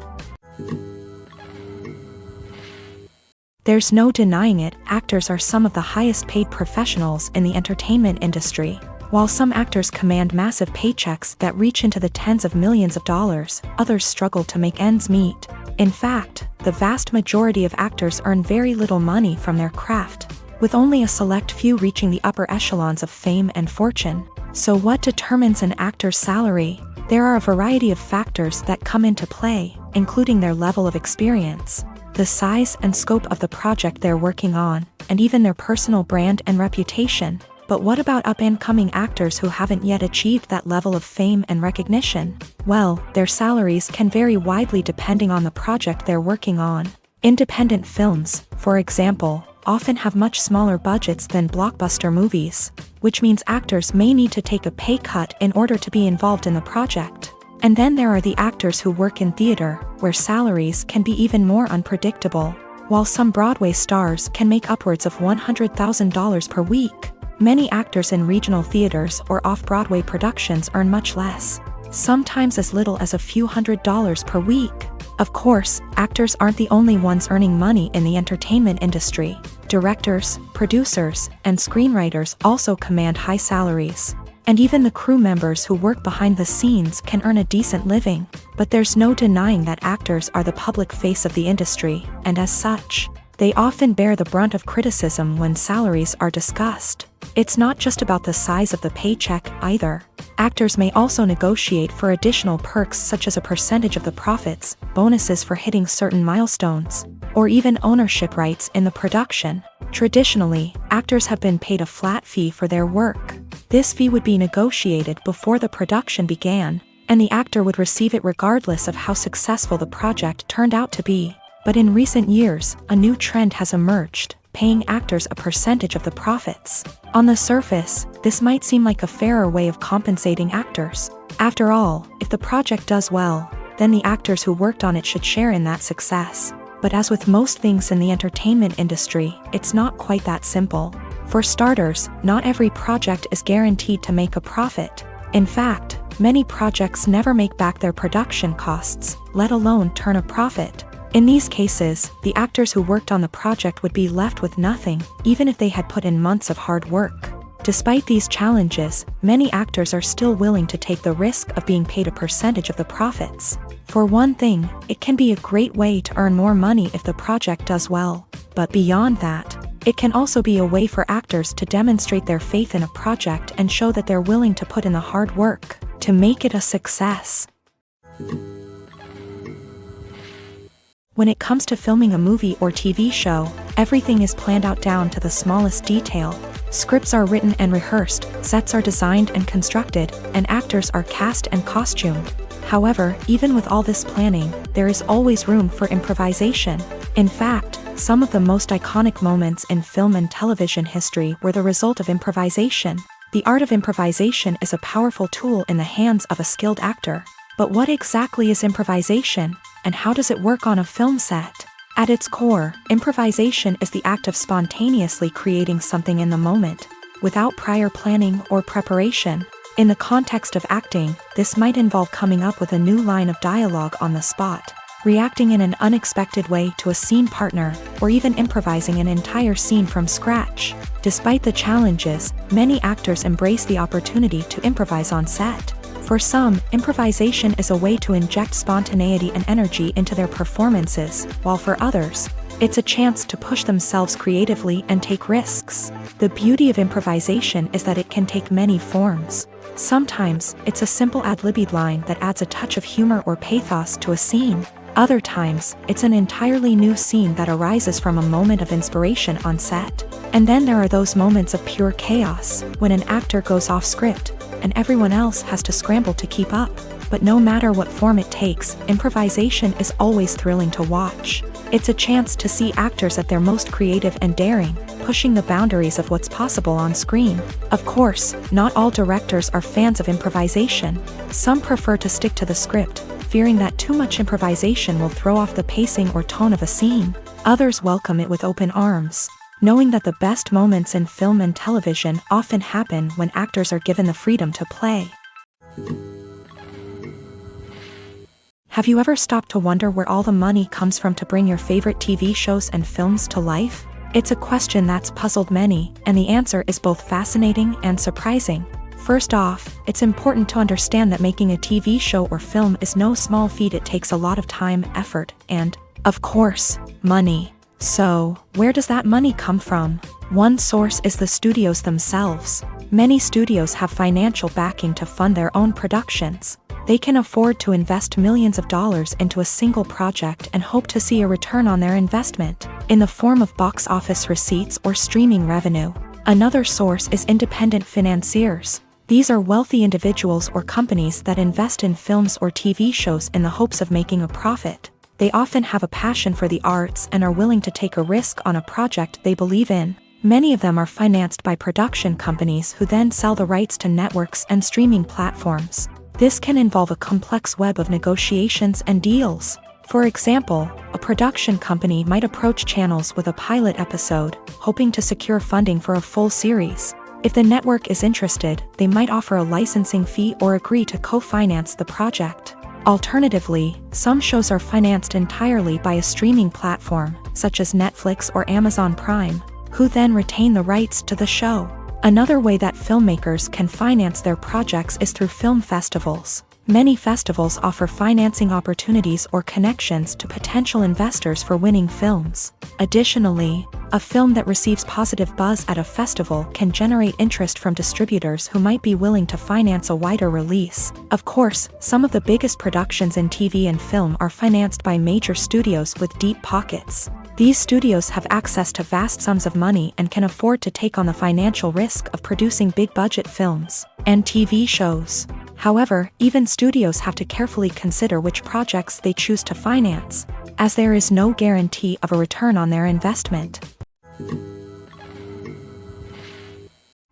There's no denying it, actors are some of the highest paid professionals in the entertainment industry. While some actors command massive paychecks that reach into the tens of millions of dollars, others struggle to make ends meet. In fact, the vast majority of actors earn very little money from their craft, with only a select few reaching the upper echelons of fame and fortune. So what determines an actor's salary? There are a variety of factors that come into play, including their level of experience, the size and scope of the project they're working on, and even their personal brand and reputation. But what about up-and-coming actors who haven't yet achieved that level of fame and recognition? Well, their salaries can vary widely depending on the project they're working on. Independent films, for example, often have much smaller budgets than blockbuster movies, which means actors may need to take a pay cut in order to be involved in the project. And then there are the actors who work in theater, where salaries can be even more unpredictable. While some Broadway stars can make upwards of $100,000 per week, many actors in regional theaters or off-Broadway productions earn much less, sometimes as little as a few $100s per week. Of course, actors aren't the only ones earning money in the entertainment industry. Directors, producers, and screenwriters also command high salaries. And even the crew members who work behind the scenes can earn a decent living. But there's no denying that actors are the public face of the industry, and as such, they often bear the brunt of criticism when salaries are discussed. It's not just about the size of the paycheck, either. Actors may also negotiate for additional perks such as a percentage of the profits, bonuses for hitting certain milestones, or even ownership rights in the production. Traditionally, actors have been paid a flat fee for their work. This fee would be negotiated before the production began, and the actor would receive it regardless of how successful the project turned out to be. But in recent years, a new trend has emerged, paying actors a percentage of the profits. On the surface, this might seem like a fairer way of compensating actors. After all, if the project does well, then the actors who worked on it should share in that success. But as with most things in the entertainment industry, it's not quite that simple. For starters, not every project is guaranteed to make a profit. In fact, many projects never make back their production costs, let alone turn a profit. In these cases, the actors who worked on the project would be left with nothing, even if they had put in months of hard work. Despite these challenges, many actors are still willing to take the risk of being paid a percentage of the profits. For one thing, it can be a great way to earn more money if the project does well. But beyond that, it can also be a way for actors to demonstrate their faith in a project and show that they're willing to put in the hard work to make it a success. When it comes to filming a movie or TV show, everything is planned out down to the smallest detail. Scripts are written and rehearsed, sets are designed and constructed, and actors are cast and costumed. However, even with all this planning, there is always room for improvisation. In fact, some of the most iconic moments in film and television history were the result of improvisation. The art of improvisation is a powerful tool in the hands of a skilled actor. But what exactly is improvisation, and how does it work on a film set? At its core, improvisation is the act of spontaneously creating something in the moment, without prior planning or preparation. In the context of acting, this might involve coming up with a new line of dialogue on the spot, reacting in an unexpected way to a scene partner, or even improvising an entire scene from scratch. Despite the challenges, many actors embrace the opportunity to improvise on set. For some, improvisation is a way to inject spontaneity and energy into their performances, while for others, it's a chance to push themselves creatively and take risks. The beauty of improvisation is that it can take many forms. Sometimes, it's a simple ad-libbed line that adds a touch of humor or pathos to a scene. Other times, it's an entirely new scene that arises from a moment of inspiration on set. And then there are those moments of pure chaos, when an actor goes off script, and everyone else has to scramble to keep up. But no matter what form it takes, improvisation is always thrilling to watch. It's a chance to see actors at their most creative and daring, pushing the boundaries of what's possible on screen. Of course, not all directors are fans of improvisation. Some prefer to stick to the script, fearing that too much improvisation will throw off the pacing or tone of a scene. Others welcome it with open arms, knowing that the best moments in film and television often happen when actors are given the freedom to play. Have you ever stopped to wonder where all the money comes from to bring your favorite TV shows and films to life? It's a question that's puzzled many, and the answer is both fascinating and surprising. First off, it's important to understand that making a TV show or film is no small feat. It takes a lot of time, effort, and, of course, money. So, where does that money come from? One source is the studios themselves. Many studios have financial backing to fund their own productions. They can afford to invest millions of dollars into a single project and hope to see a return on their investment, in the form of box office receipts or streaming revenue. Another source is independent financiers. These are wealthy individuals or companies that invest in films or TV shows in the hopes of making a profit. They often have a passion for the arts and are willing to take a risk on a project they believe in. Many of them are financed by production companies who then sell the rights to networks and streaming platforms. This can involve a complex web of negotiations and deals. For example, a production company might approach channels with a pilot episode, hoping to secure funding for a full series. If the network is interested, they might offer a licensing fee or agree to co-finance the project. Alternatively, some shows are financed entirely by a streaming platform, such as Netflix or Amazon Prime, who then retain the rights to the show. Another way that filmmakers can finance their projects is through film festivals. Many festivals offer financing opportunities or connections to potential investors for winning films. Additionally, a film that receives positive buzz at a festival can generate interest from distributors who might be willing to finance a wider release. Of course, some of the biggest productions in TV and film are financed by major studios with deep pockets. These studios have access to vast sums of money and can afford to take on the financial risk of producing big-budget films and TV shows. However, even studios have to carefully consider which projects they choose to finance, as there is no guarantee of a return on their investment.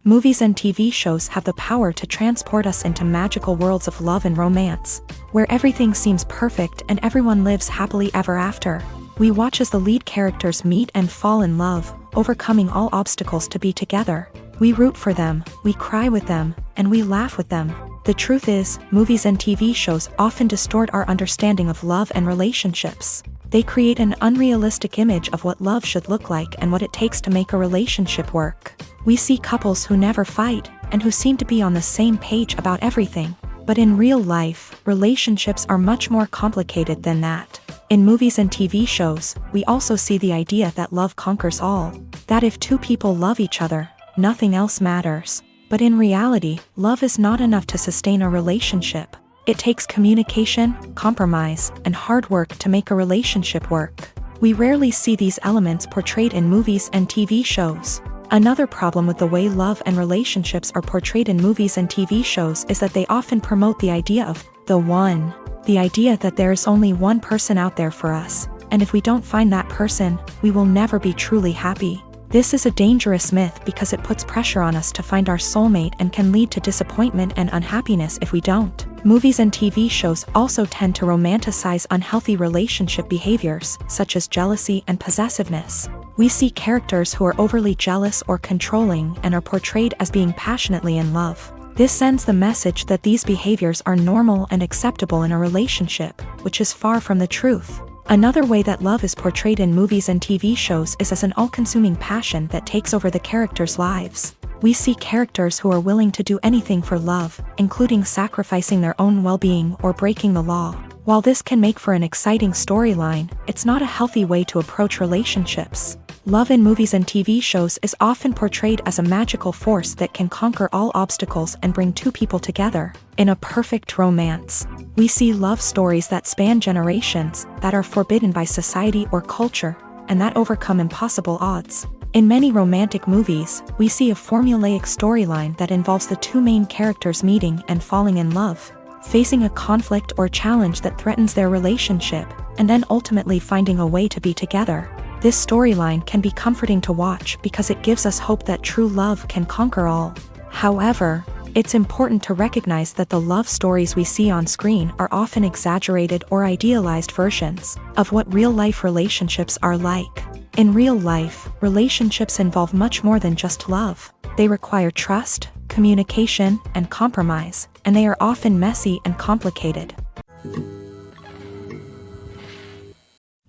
Movies and TV shows have the power to transport us into magical worlds of love and romance, where everything seems perfect and everyone lives happily ever after. We watch as the lead characters meet and fall in love, overcoming all obstacles to be together. We root for them, we cry with them, and we laugh with them. The truth is, movies and TV shows often distort our understanding of love and relationships. They create an unrealistic image of what love should look like and what it takes to make a relationship work. We see couples who never fight, and who seem to be on the same page about everything. But in real life, relationships are much more complicated than that. In movies and TV shows, we also see the idea that love conquers all. That if two people love each other, nothing else matters. But in reality, love is not enough to sustain a relationship. It takes communication, compromise, and hard work to make a relationship work. We rarely see these elements portrayed in movies and TV shows. Another problem with the way love and relationships are portrayed in movies and TV shows is that they often promote the idea of the one. The idea that there is only one person out there for us, and if we don't find that person, we will never be truly happy. This is a dangerous myth because it puts pressure on us to find our soulmate and can lead to disappointment and unhappiness if we don't. Movies and TV shows also tend to romanticize unhealthy relationship behaviors, such as jealousy and possessiveness. We see characters who are overly jealous or controlling and are portrayed as being passionately in love. This sends the message that these behaviors are normal and acceptable in a relationship, which is far from the truth. Another way that love is portrayed in movies and TV shows is as an all-consuming passion that takes over the characters' lives. We see characters who are willing to do anything for love, including sacrificing their own well-being or breaking the law. While this can make for an exciting storyline, it's not a healthy way to approach relationships. Love in movies and TV shows is often portrayed as a magical force that can conquer all obstacles and bring two people together in a perfect romance. We see love stories that span generations, that are forbidden by society or culture, and that overcome impossible odds. In many romantic movies, we see a formulaic storyline that involves the two main characters meeting and falling in love, facing a conflict or challenge that threatens their relationship, and then ultimately finding a way to be together. This storyline can be comforting to watch because it gives us hope that true love can conquer all. However, it's important to recognize that the love stories we see on screen are often exaggerated or idealized versions of what real-life relationships are like. In real life, relationships involve much more than just love. They require trust, communication, and compromise, and they are often messy and complicated.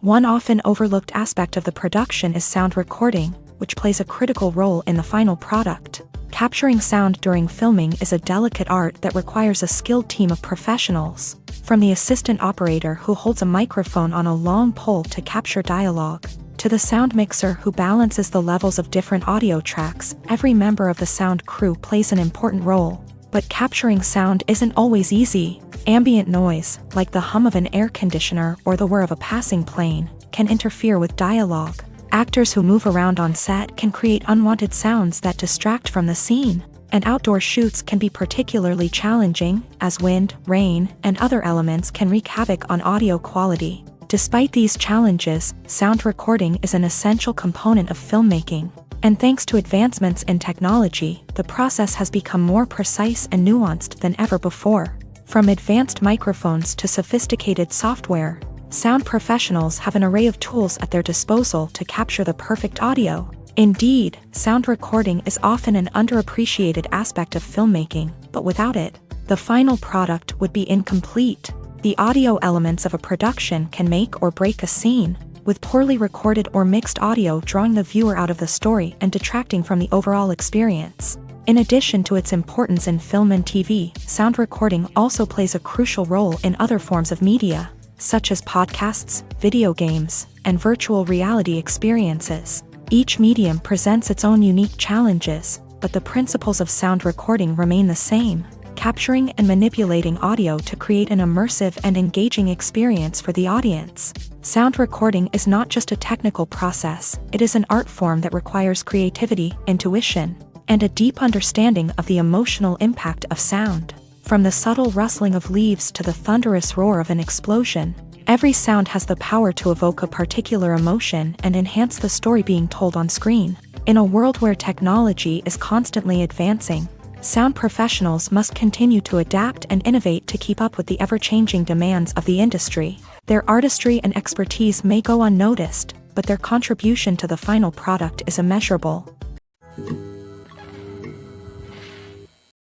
One often overlooked aspect of the production is sound recording, which plays a critical role in the final product. Capturing sound during filming is a delicate art that requires a skilled team of professionals, from the assistant operator who holds a microphone on a long pole to capture dialogue, to the sound mixer who balances the levels of different audio tracks. Every member of the sound crew plays an important role. But capturing sound isn't always easy. Ambient noise, like the hum of an air conditioner or the whir of a passing plane, can interfere with dialogue. Actors who move around on set can create unwanted sounds that distract from the scene. And outdoor shoots can be particularly challenging, as wind, rain, and other elements can wreak havoc on audio quality. Despite these challenges, sound recording is an essential component of filmmaking. And thanks to advancements in technology, the process has become more precise and nuanced than ever before. From advanced microphones to sophisticated software, sound professionals have an array of tools at their disposal to capture the perfect audio. Indeed, sound recording is often an underappreciated aspect of filmmaking, but without it, the final product would be incomplete. The audio elements of a production can make or break a scene, with poorly recorded or mixed audio drawing the viewer out of the story and detracting from the overall experience. In addition to its importance in film and TV, sound recording also plays a crucial role in other forms of media, such as podcasts, video games, and virtual reality experiences. Each medium presents its own unique challenges, but the principles of sound recording remain the same: capturing and manipulating audio to create an immersive and engaging experience for the audience. Sound recording is not just a technical process, it is an art form that requires creativity, intuition, and a deep understanding of the emotional impact of sound. From the subtle rustling of leaves to the thunderous roar of an explosion, every sound has the power to evoke a particular emotion and enhance the story being told on screen. In a world where technology is constantly advancing, sound professionals must continue to adapt and innovate to keep up with the ever-changing demands of the industry. Their artistry and expertise may go unnoticed, but their contribution to the final product is immeasurable.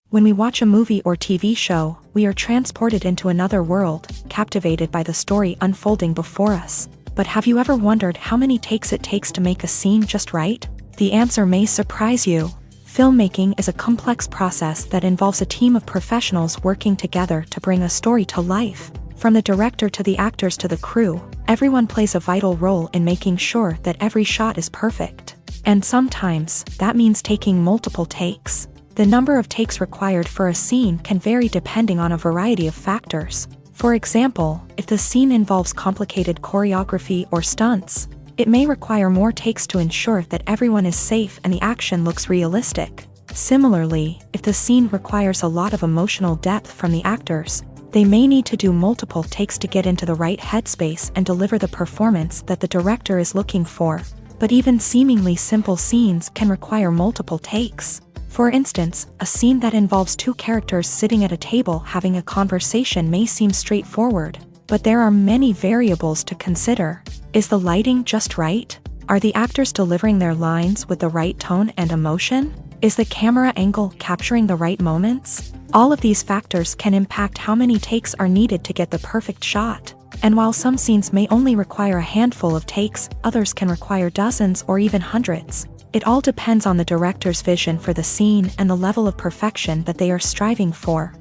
When we watch a movie or TV show, we are transported into another world, captivated by the story unfolding before us. But have you ever wondered how many takes it takes to make a scene just right? The answer may surprise you. Filmmaking is a complex process that involves a team of professionals working together to bring a story to life. From the director to the actors to the crew, everyone plays a vital role in making sure that every shot is perfect. And sometimes, that means taking multiple takes. The number of takes required for a scene can vary depending on a variety of factors. For example, if the scene involves complicated choreography or stunts, it may require more takes to ensure that everyone is safe and the action looks realistic. Similarly, if the scene requires a lot of emotional depth from the actors, they may need to do multiple takes to get into the right headspace and deliver the performance that the director is looking for. But even seemingly simple scenes can require multiple takes. For instance, a scene that involves two characters sitting at a table having a conversation may seem straightforward, but there are many variables to consider. Is the lighting just right? Are the actors delivering their lines with the right tone and emotion? Is the camera angle capturing the right moments? All of these factors can impact how many takes are needed to get the perfect shot. And while some scenes may only require a handful of takes, others can require dozens or even hundreds. It all depends on the director's vision for the scene and the level of perfection that they are striving for.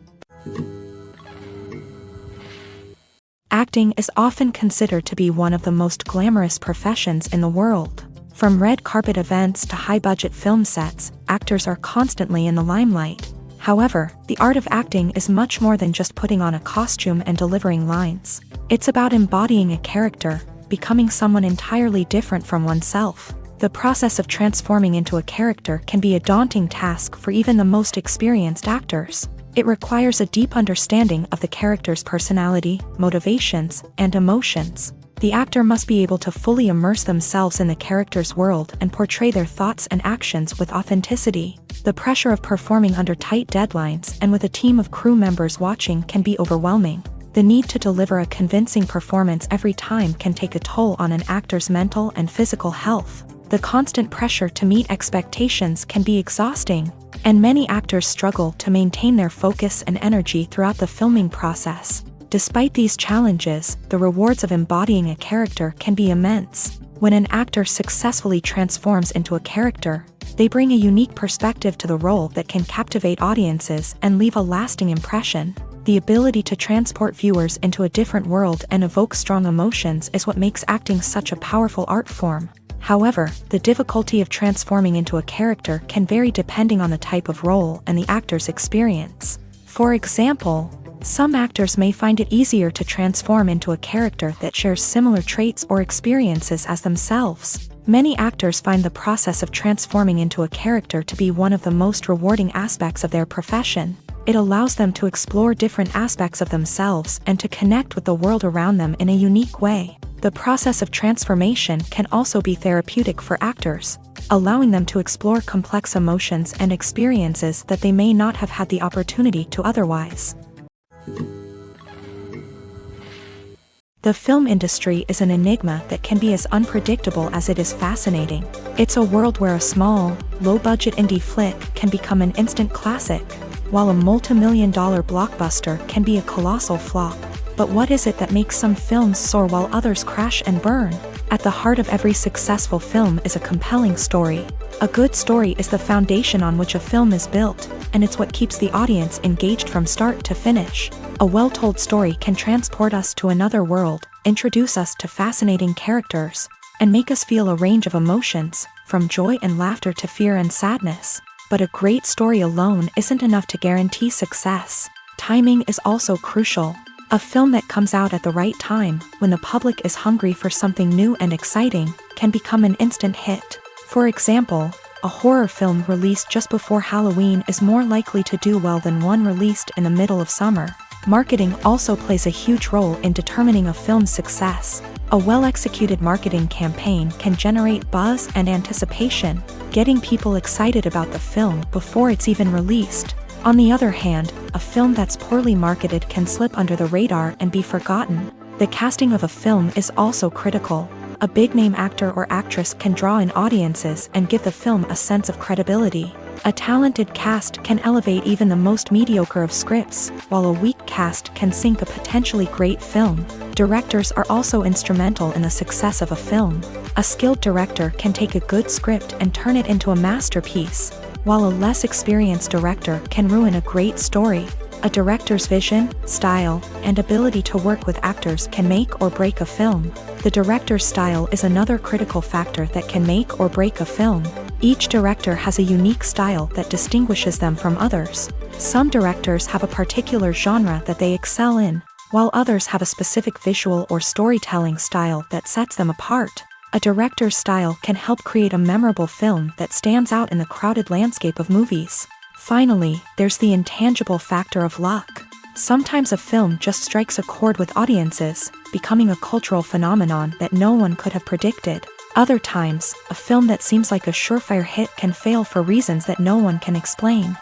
Acting is often considered to be one of the most glamorous professions in the world. From red carpet events to high-budget film sets, actors are constantly in the limelight. However, the art of acting is much more than just putting on a costume and delivering lines. It's about embodying a character, becoming someone entirely different from oneself. The process of transforming into a character can be a daunting task for even the most experienced actors. It requires a deep understanding of the character's personality, motivations, and emotions. The actor must be able to fully immerse themselves in the character's world and portray their thoughts and actions with authenticity. The pressure of performing under tight deadlines and with a team of crew members watching can be overwhelming. The need to deliver a convincing performance every time can take a toll on an actor's mental and physical health. The constant pressure to meet expectations can be exhausting, and many actors struggle to maintain their focus and energy throughout the filming process. Despite these challenges, the rewards of embodying a character can be immense. When an actor successfully transforms into a character, They bring a unique perspective to the role that can captivate audiences and leave a lasting impression. The ability to transport viewers into a different world and evoke strong emotions is what makes acting such a powerful art form. However, the difficulty of transforming into a character can vary depending on the type of role and the actor's experience. For example, some actors may find it easier to transform into a character that shares similar traits or experiences as themselves. Many actors find the process of transforming into a character to be one of the most rewarding aspects of their profession. It allows them to explore different aspects of themselves and to connect with the world around them in a unique way. The process of transformation can also be therapeutic for actors, allowing them to explore complex emotions and experiences that they may not have had the opportunity to otherwise. The film industry is an enigma that can be as unpredictable as it is fascinating. It's a world where a small, low-budget indie flick can become an instant classic, while a multi-million-dollar blockbuster can be a colossal flop. But what is it that makes some films soar while others crash and burn? At the heart of every successful film is a compelling story. A good story is the foundation on which a film is built, and it's what keeps the audience engaged from start to finish. A well-told story can transport us to another world, introduce us to fascinating characters, and make us feel a range of emotions, from joy and laughter to fear and sadness. But a great story alone isn't enough to guarantee success. Timing is also crucial. A film that comes out at the right time, when the public is hungry for something new and exciting, can become an instant hit. For example, a horror film released just before Halloween is more likely to do well than one released in the middle of summer. Marketing also plays a huge role in determining a film's success. A well-executed marketing campaign can generate buzz and anticipation, getting people excited about the film before it's even released. On the other hand, a film that's poorly marketed can slip under the radar and be forgotten. The casting of a film is also critical. A big-name actor or actress can draw in audiences and give the film a sense of credibility. A talented cast can elevate even the most mediocre of scripts, while a weak cast can sink a potentially great film. Directors are also instrumental in the success of a film. A skilled director can take a good script and turn it into a masterpiece, while a less experienced director can ruin a great story. A director's vision, style, and ability to work with actors can make or break a film. The director's style is another critical factor that can make or break a film. Each director has a unique style that distinguishes them from others. Some directors have a particular genre that they excel in, while others have a specific visual or storytelling style that sets them apart. A director's style can help create a memorable film that stands out in the crowded landscape of movies. Finally, there's the intangible factor of luck. Sometimes a film just strikes a chord with audiences, becoming a cultural phenomenon that no one could have predicted. Other times, a film that seems like a surefire hit can fail for reasons that no one can explain.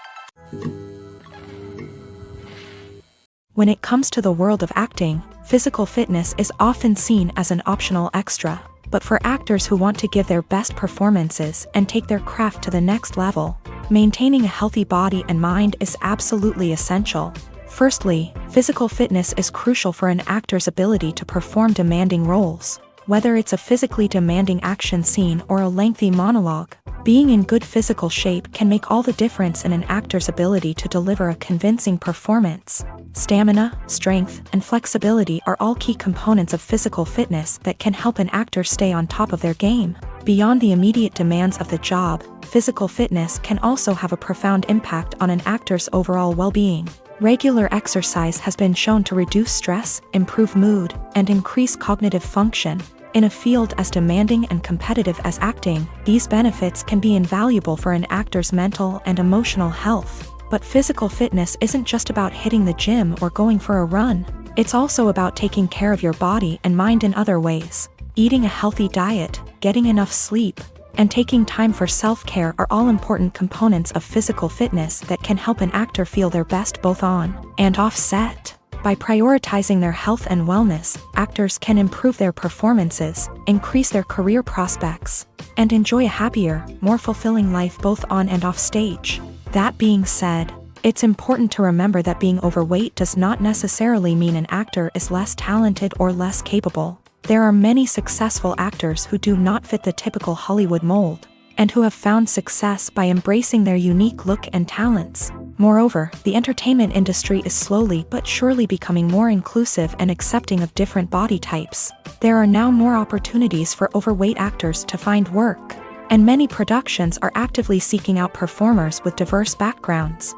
When it comes to the world of acting, physical fitness is often seen as an optional extra. But for actors who want to give their best performances and take their craft to the next level, maintaining a healthy body and mind is absolutely essential. Firstly, physical fitness is crucial for an actor's ability to perform demanding roles. Whether it's a physically demanding action scene or a lengthy monologue, being in good physical shape can make all the difference in an actor's ability to deliver a convincing performance. Stamina, strength, and flexibility are all key components of physical fitness that can help an actor stay on top of their game. Beyond the immediate demands of the job, physical fitness can also have a profound impact on an actor's overall well-being. Regular exercise has been shown to reduce stress, improve mood, and increase cognitive function. In a field as demanding and competitive as acting, these benefits can be invaluable for an actor's mental and emotional health. But physical fitness isn't just about hitting the gym or going for a run. It's also about taking care of your body and mind in other ways. Eating a healthy diet, getting enough sleep, and taking time for self-care are all important components of physical fitness that can help an actor feel their best both on and off set. By prioritizing their health and wellness, actors can improve their performances, increase their career prospects, and enjoy a happier, more fulfilling life both on and off stage. That being said, it's important to remember that being overweight does not necessarily mean an actor is less talented or less capable. There are many successful actors who do not fit the typical Hollywood mold. and who have found success by embracing their unique look and talents. Moreover, the entertainment industry is slowly but surely becoming more inclusive and accepting of different body types. There are now more opportunities for overweight actors to find work, and many productions are actively seeking out performers with diverse backgrounds.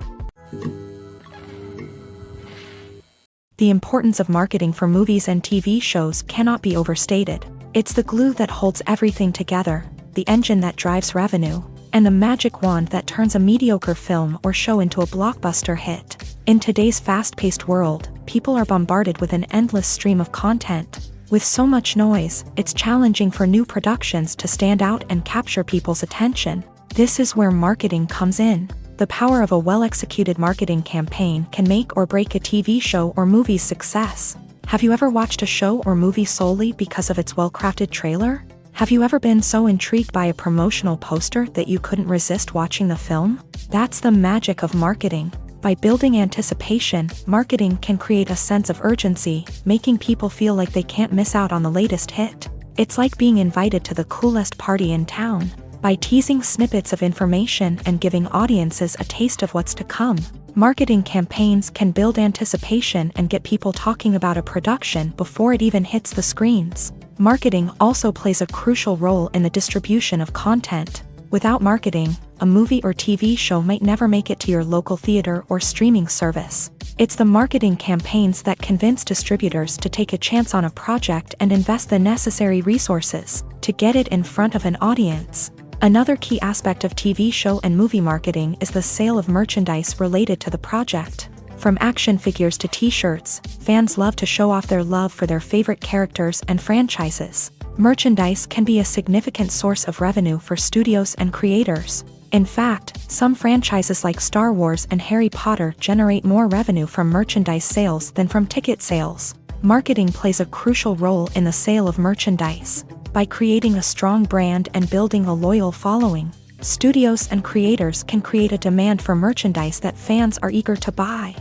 The importance of marketing for movies and TV shows cannot be overstated. It's the glue that holds everything together, the engine that drives revenue, and the magic wand that turns a mediocre film or show into a blockbuster hit. In today's fast-paced world, people are bombarded with an endless stream of content. With so much noise, it's challenging for new productions to stand out and capture people's attention. This is where marketing comes in. The power of a well-executed marketing campaign can make or break a TV show or movie's success. Have you ever watched a show or movie solely because of its well-crafted trailer? Have you ever been so intrigued by a promotional poster that you couldn't resist watching the film? That's the magic of marketing. By building anticipation, marketing can create a sense of urgency, making people feel like they can't miss out on the latest hit. It's like being invited to the coolest party in town. By teasing snippets of information and giving audiences a taste of what's to come, marketing campaigns can build anticipation and get people talking about a production before it even hits the screens. Marketing also plays a crucial role in the distribution of content. Without marketing, a movie or TV show might never make it to your local theater or streaming service. It's the marketing campaigns that convince distributors to take a chance on a project and invest the necessary resources to get it in front of an audience. Another key aspect of TV show and movie marketing is the sale of merchandise related to the project. From action figures to t-shirts, fans love to show off their love for their favorite characters and franchises. Merchandise can be a significant source of revenue for studios and creators. In fact, some franchises like Star Wars and Harry Potter generate more revenue from merchandise sales than from ticket sales. Marketing plays a crucial role in the sale of merchandise. By creating a strong brand and building a loyal following, studios and creators can create a demand for merchandise that fans are eager to buy.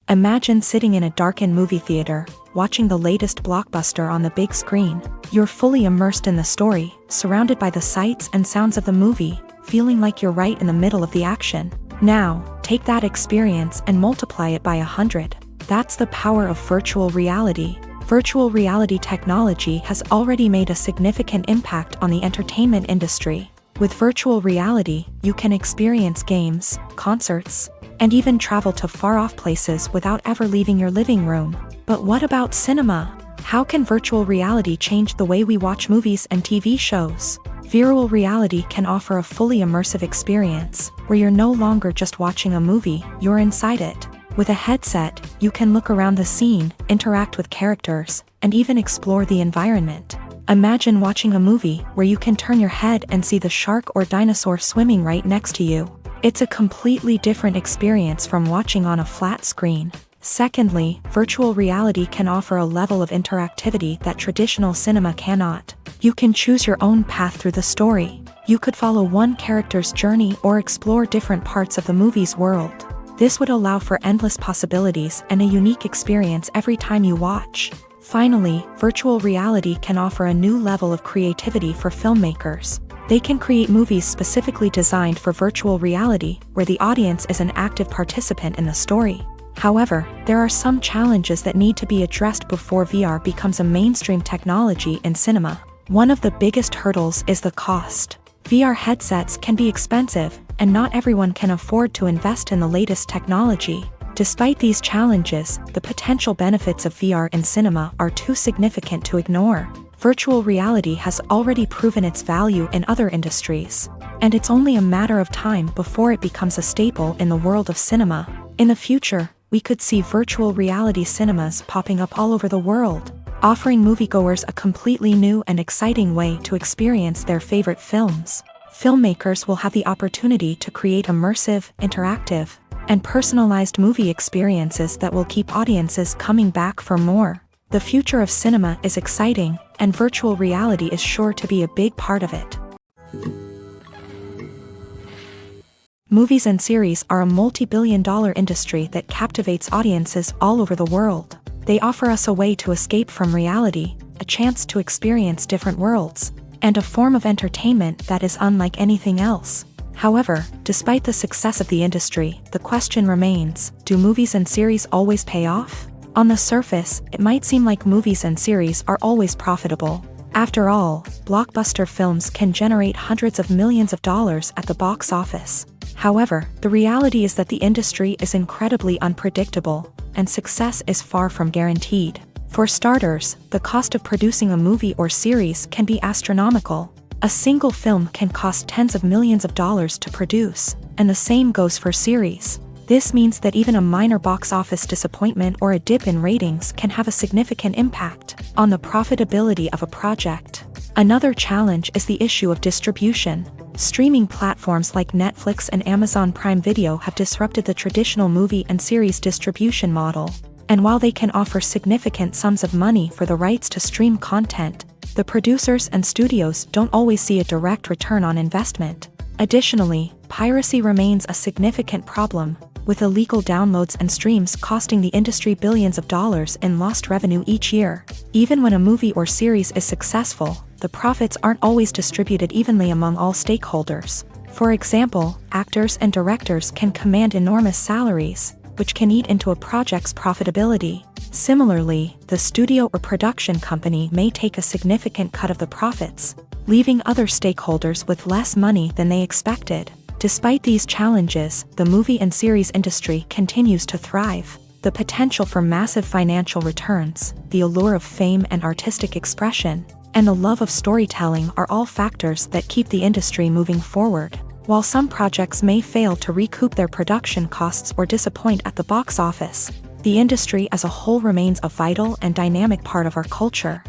Imagine sitting in a darkened movie theater, watching the latest blockbuster on the big screen. You're fully immersed in the story, surrounded by the sights and sounds of the movie, feeling like you're right in the middle of the action. Now, take that experience and multiply it by 100. That's the power of virtual reality. Virtual reality technology has already made a significant impact on the entertainment industry. With virtual reality, you can experience games, concerts, and even travel to far-off places without ever leaving your living room. But what about cinema? How can virtual reality change the way we watch movies and TV shows? Virtual reality can offer a fully immersive experience, where you're no longer just watching a movie, you're inside it. With a headset, you can look around the scene, interact with characters, and even explore the environment. Imagine watching a movie where you can turn your head and see the shark or dinosaur swimming right next to you. It's a completely different experience from watching on a flat screen. Secondly, virtual reality can offer a level of interactivity that traditional cinema cannot. You can choose your own path through the story. You could follow one character's journey or explore different parts of the movie's world. This would allow for endless possibilities and a unique experience every time you watch. Finally, virtual reality can offer a new level of creativity for filmmakers. They can create movies specifically designed for virtual reality, where the audience is an active participant in the story. However, there are some challenges that need to be addressed before VR becomes a mainstream technology in cinema. One of the biggest hurdles is the cost. VR headsets can be expensive, and not everyone can afford to invest in the latest technology. Despite these challenges, the potential benefits of VR in cinema are too significant to ignore. Virtual reality has already proven its value in other industries, and it's only a matter of time before it becomes a staple in the world of cinema. In the future, we could see virtual reality cinemas popping up all over the world, offering moviegoers a completely new and exciting way to experience their favorite films. Filmmakers will have the opportunity to create immersive, interactive, and personalized movie experiences that will keep audiences coming back for more. The future of cinema is exciting, and virtual reality is sure to be a big part of it. Movies and series are a multi-billion-dollar industry that captivates audiences all over the world. They offer us a way to escape from reality, a chance to experience different worlds, and a form of entertainment that is unlike anything else. However, despite the success of the industry, the question remains, do movies and series always pay off? On the surface, it might seem like movies and series are always profitable. After all, blockbuster films can generate hundreds of millions of dollars at the box office. However, the reality is that the industry is incredibly unpredictable, and success is far from guaranteed. For starters, the cost of producing a movie or series can be astronomical. A single film can cost tens of millions of dollars to produce, and the same goes for series. This means that even a minor box office disappointment or a dip in ratings can have a significant impact on the profitability of a project. Another challenge is the issue of distribution. Streaming platforms like Netflix and Amazon Prime Video have disrupted the traditional movie and series distribution model. And while they can offer significant sums of money for the rights to stream content, the producers and studios don't always see a direct return on investment. Additionally, piracy remains a significant problem, with illegal downloads and streams costing the industry billions of dollars in lost revenue each year. Even when a movie or series is successful, the profits aren't always distributed evenly among all stakeholders. For example, actors and directors can command enormous salaries, which can eat into a project's profitability. Similarly, the studio or production company may take a significant cut of the profits, leaving other stakeholders with less money than they expected. Despite these challenges, the movie and series industry continues to thrive. The potential for massive financial returns, the allure of fame and artistic expression, and the love of storytelling are all factors that keep the industry moving forward. While some projects may fail to recoup their production costs or disappoint at the box office, the industry as a whole remains a vital and dynamic part of our culture.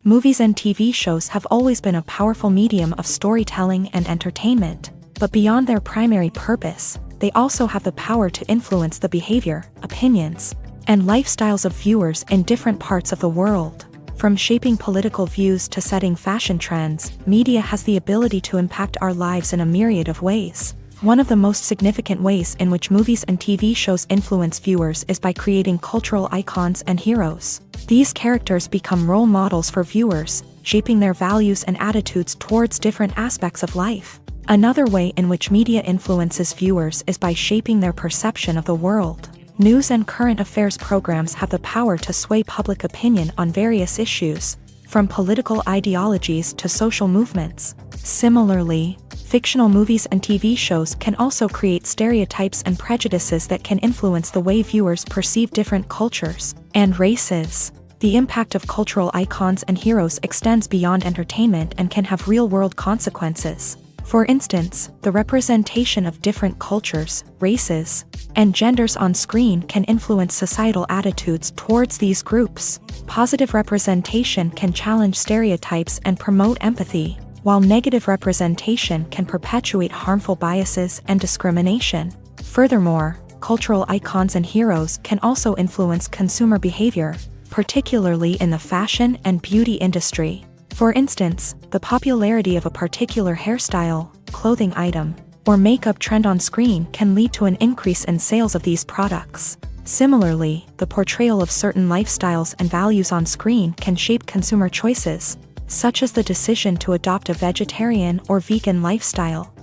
Movies and TV shows have always been a powerful medium of storytelling and entertainment, but beyond their primary purpose, they also have the power to influence the behavior, opinions, and lifestyles of viewers in different parts of the world. From shaping political views to setting fashion trends, media has the ability to impact our lives in a myriad of ways. One of the most significant ways in which movies and TV shows influence viewers is by creating cultural icons and heroes. These characters become role models for viewers, shaping their values and attitudes towards different aspects of life. Another way in which media influences viewers is by shaping their perception of the world. News and current affairs programs have the power to sway public opinion on various issues, from political ideologies to social movements. Similarly, fictional movies and TV shows can also create stereotypes and prejudices that can influence the way viewers perceive different cultures and races. The impact of cultural icons and heroes extends beyond entertainment and can have real-world consequences. For instance, the representation of different cultures, races, and genders on screen can influence societal attitudes towards these groups. Positive representation can challenge stereotypes and promote empathy, while negative representation can perpetuate harmful biases and discrimination. Furthermore, cultural icons and heroes can also influence consumer behavior, particularly in the fashion and beauty industry. For instance, the popularity of a particular hairstyle, clothing item, or makeup trend on screen can lead to an increase in sales of these products. Similarly, the portrayal of certain lifestyles and values on screen can shape consumer choices, such as the decision to adopt a vegetarian or vegan lifestyle.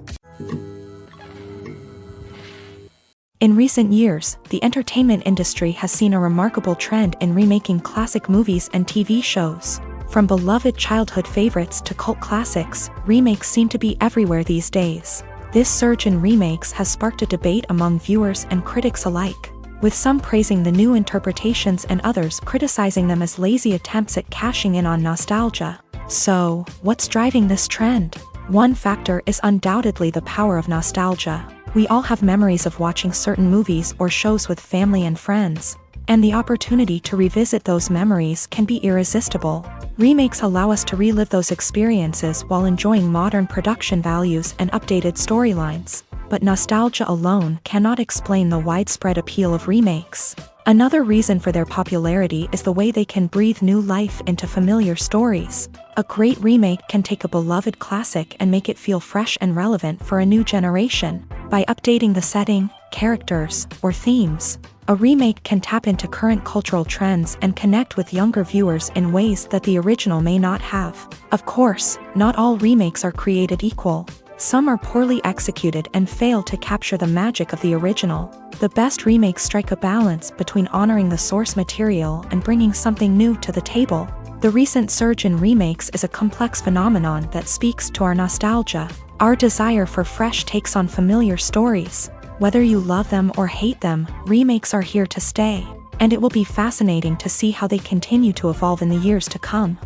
In recent years, the entertainment industry has seen a remarkable trend in remaking classic movies and TV shows. From beloved childhood favorites to cult classics, remakes seem to be everywhere these days. This surge in remakes has sparked a debate among viewers and critics alike, with some praising the new interpretations and others criticizing them as lazy attempts at cashing in on nostalgia. So, what's driving this trend? One factor is undoubtedly the power of nostalgia. We all have memories of watching certain movies or shows with family and friends, and the opportunity to revisit those memories can be irresistible. Remakes allow us to relive those experiences while enjoying modern production values and updated storylines. But nostalgia alone cannot explain the widespread appeal of remakes. Another reason for their popularity is the way they can breathe new life into familiar stories. A great remake can take a beloved classic and make it feel fresh and relevant for a new generation. By updating the setting, characters, or themes. A remake can tap into current cultural trends and connect with younger viewers in ways that the original may not have. Of course, not all remakes are created equal. Some are poorly executed and fail to capture the magic of the original. The best remakes strike a balance between honoring the source material and bringing something new to the table. The recent surge in remakes is a complex phenomenon that speaks to our nostalgia, our desire for fresh takes on familiar stories. Whether you love them or hate them, remakes are here to stay, and it will be fascinating to see how they continue to evolve in the years to come.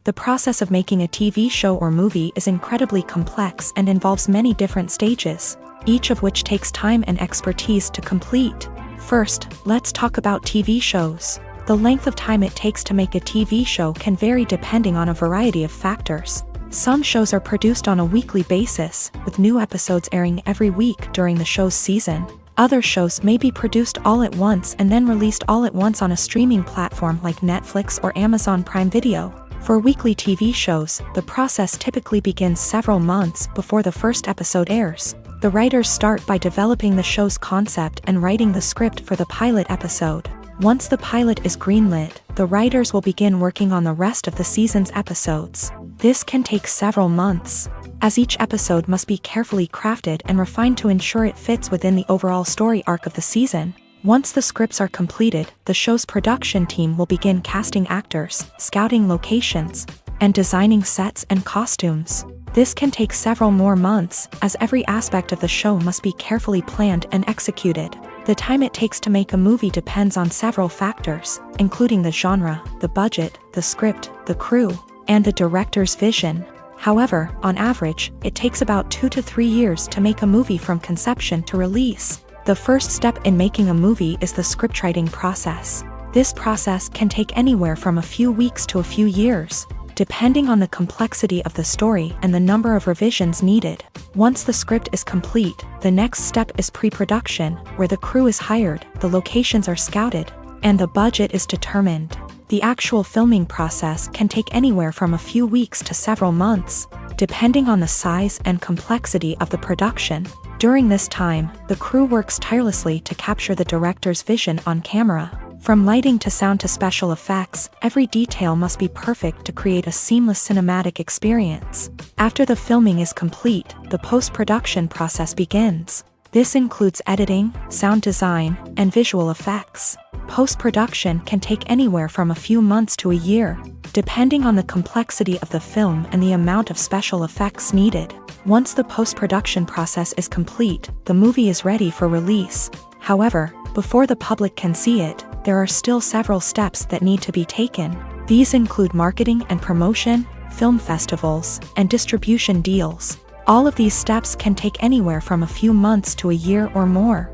The process of making a TV show or movie is incredibly complex and involves many different stages, each of which takes time and expertise to complete. First, let's talk about TV shows. The length of time it takes to make a TV show can vary depending on a variety of factors. Some shows are produced on a weekly basis, with new episodes airing every week during the show's season. Other shows may be produced all at once and then released all at once on a streaming platform like Netflix or Amazon Prime Video. For weekly TV shows, the process typically begins several months before the first episode airs. The writers start by developing the show's concept and writing the script for the pilot episode. Once the pilot is greenlit, the writers will begin working on the rest of the season's episodes. This can take several months, as each episode must be carefully crafted and refined to ensure it fits within the overall story arc of the season. Once the scripts are completed, the show's production team will begin casting actors, scouting locations, and designing sets and costumes. This can take several more months, as every aspect of the show must be carefully planned and executed. The time it takes to make a movie depends on several factors, including the genre, the budget, the script, the crew, and the director's vision. However, on average, it takes about 2 to 3 years to make a movie from conception to release. The first step in making a movie is the scriptwriting process. This process can take anywhere from a few weeks to a few years, depending on the complexity of the story and the number of revisions needed. Once the script is complete, the next step is pre-production, where the crew is hired, the locations are scouted, and the budget is determined. The actual filming process can take anywhere from a few weeks to several months, depending on the size and complexity of the production. During this time, the crew works tirelessly to capture the director's vision on camera. From lighting to sound to special effects, every detail must be perfect to create a seamless cinematic experience. After the filming is complete, the post-production process begins. This includes editing, sound design, and visual effects. Post-production can take anywhere from a few months to a year, depending on the complexity of the film and the amount of special effects needed. Once the post-production process is complete, the movie is ready for release. However, before the public can see it, there are still several steps that need to be taken. These include marketing and promotion, film festivals, and distribution deals. All of these steps can take anywhere from a few months to a year or more.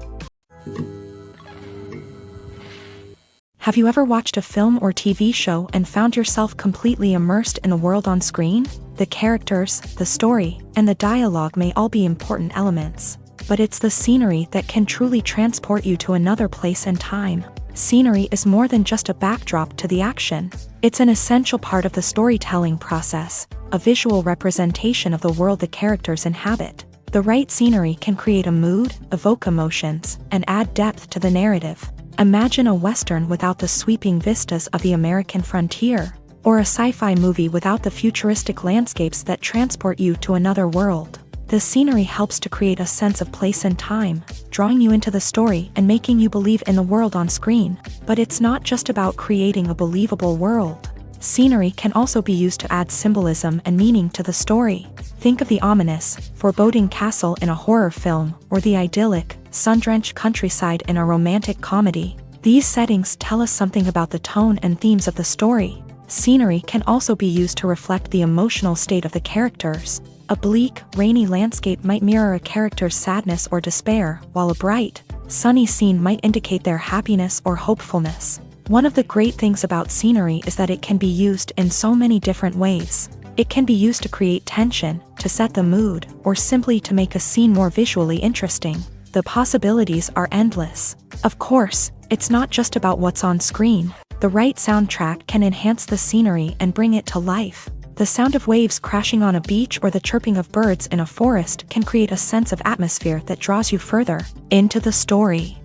Have you ever watched a film or TV show and found yourself completely immersed in the world on screen? The characters, the story, and the dialogue may all be important elements, but it's the scenery that can truly transport you to another place and time. Scenery is more than just a backdrop to the action. It's an essential part of the storytelling process, a visual representation of the world the characters inhabit. The right scenery can create a mood, evoke emotions, and add depth to the narrative. Imagine a Western without the sweeping vistas of the American frontier, or a sci-fi movie without the futuristic landscapes that transport you to another world. The scenery helps to create a sense of place and time, drawing you into the story and making you believe in the world on screen. But it's not just about creating a believable world. Scenery can also be used to add symbolism and meaning to the story. Think of the ominous, foreboding castle in a horror film, or the idyllic, sun-drenched countryside in a romantic comedy. These settings tell us something about the tone and themes of the story. Scenery can also be used to reflect the emotional state of the characters. A bleak, rainy landscape might mirror a character's sadness or despair, while a bright, sunny scene might indicate their happiness or hopefulness. One of the great things about scenery is that it can be used in so many different ways. It can be used to create tension, to set the mood, or simply to make a scene more visually interesting. The possibilities are endless. Of course, it's not just about what's on screen. The right soundtrack can enhance the scenery and bring it to life. The sound of waves crashing on a beach or the chirping of birds in a forest can create a sense of atmosphere that draws you further into the story.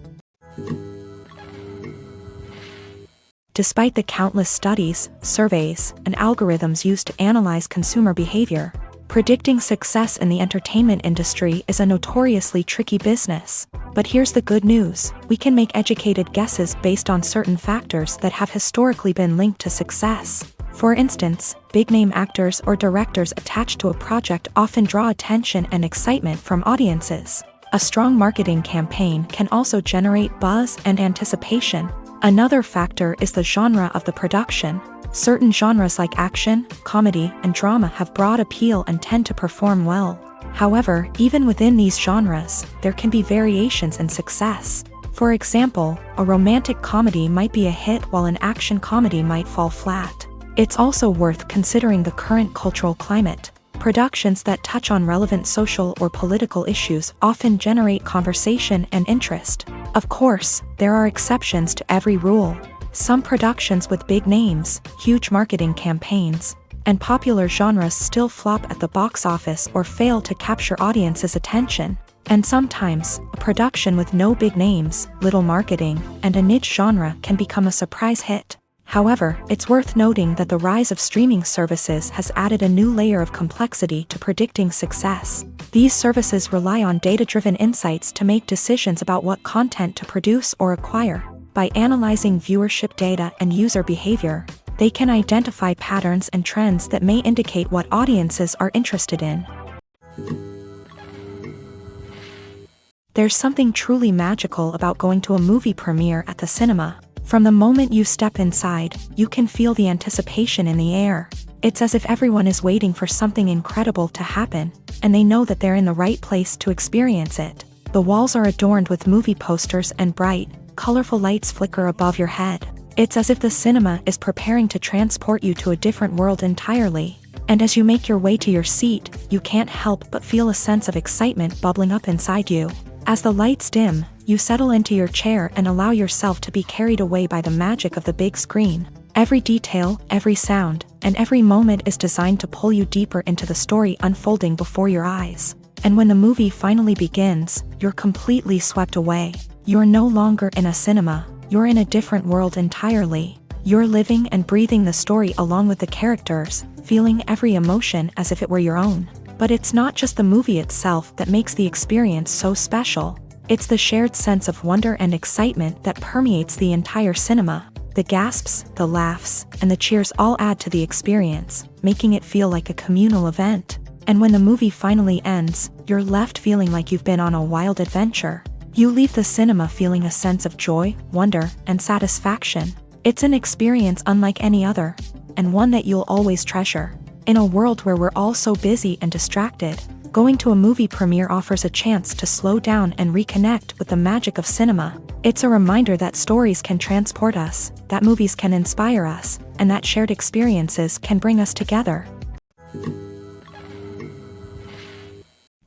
Despite the countless studies, surveys, and algorithms used to analyze consumer behavior, predicting success in the entertainment industry is a notoriously tricky business. But here's the good news: we can make educated guesses based on certain factors that have historically been linked to success. For instance, big-name actors or directors attached to a project often draw attention and excitement from audiences. A strong marketing campaign can also generate buzz and anticipation. Another factor is the genre of the production. Certain genres like action, comedy, and drama have broad appeal and tend to perform well. However, even within these genres, there can be variations in success. For example, a romantic comedy might be a hit while an action comedy might fall flat. It's also worth considering the current cultural climate. Productions that touch on relevant social or political issues often generate conversation and interest. Of course, there are exceptions to every rule. Some productions with big names, huge marketing campaigns, and popular genres still flop at the box office or fail to capture audiences' attention. And sometimes, a production with no big names, little marketing, and a niche genre can become a surprise hit. However, it's worth noting that the rise of streaming services has added a new layer of complexity to predicting success. These services rely on data-driven insights to make decisions about what content to produce or acquire. By analyzing viewership data and user behavior, they can identify patterns and trends that may indicate what audiences are interested in. There's something truly magical about going to a movie premiere at the cinema. From the moment you step inside, you can feel the anticipation in the air. It's as if everyone is waiting for something incredible to happen, and they know that they're in the right place to experience it. The walls are adorned with movie posters and bright, colorful lights flicker above your head. It's as if the cinema is preparing to transport you to a different world entirely. And as you make your way to your seat, you can't help but feel a sense of excitement bubbling up inside you. As the lights dim, you settle into your chair and allow yourself to be carried away by the magic of the big screen. Every detail, every sound, and every moment is designed to pull you deeper into the story unfolding before your eyes. And when the movie finally begins, you're completely swept away. You're no longer in a cinema, you're in a different world entirely. You're living and breathing the story along with the characters, feeling every emotion as if it were your own. But it's not just the movie itself that makes the experience so special. It's the shared sense of wonder and excitement that permeates the entire cinema. The gasps, the laughs, and the cheers all add to the experience, making it feel like a communal event. And when the movie finally ends, you're left feeling like you've been on a wild adventure. You leave the cinema feeling a sense of joy, wonder, and satisfaction. It's an experience unlike any other, and one that you'll always treasure. In a world where we're all so busy and distracted, going to a movie premiere offers a chance to slow down and reconnect with the magic of cinema. It's a reminder that stories can transport us, that movies can inspire us, and that shared experiences can bring us together.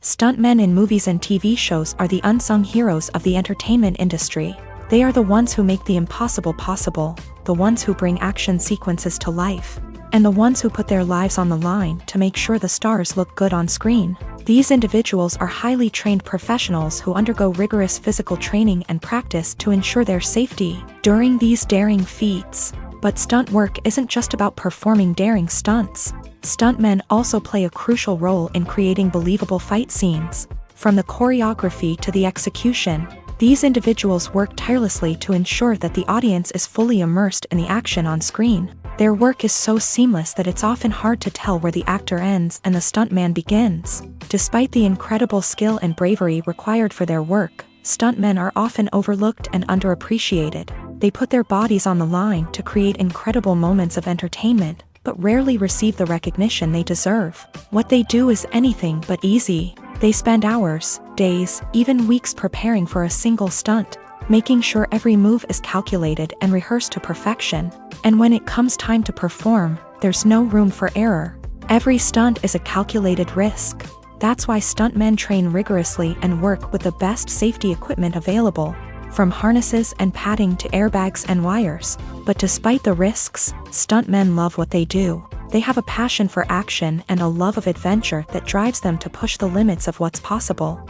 Stuntmen in movies and TV shows are the unsung heroes of the entertainment industry. They are the ones who make the impossible possible, the ones who bring action sequences to life, and the ones who put their lives on the line to make sure the stars look good on screen. These individuals are highly trained professionals who undergo rigorous physical training and practice to ensure their safety during these daring feats. But stunt work isn't just about performing daring stunts. Stuntmen also play a crucial role in creating believable fight scenes. From the choreography to the execution, these individuals work tirelessly to ensure that the audience is fully immersed in the action on screen. Their work is so seamless that it's often hard to tell where the actor ends and the stuntman begins. Despite the incredible skill and bravery required for their work, stuntmen are often overlooked and underappreciated. They put their bodies on the line to create incredible moments of entertainment, but rarely receive the recognition they deserve. What they do is anything but easy. They spend hours, days, even weeks preparing for a single stunt, making sure every move is calculated and rehearsed to perfection. And when it comes time to perform, there's no room for error. Every stunt is a calculated risk. That's why stuntmen train rigorously and work with the best safety equipment available, from harnesses and padding to airbags and wires. But despite the risks, stuntmen love what they do. They have a passion for action and a love of adventure that drives them to push the limits of what's possible.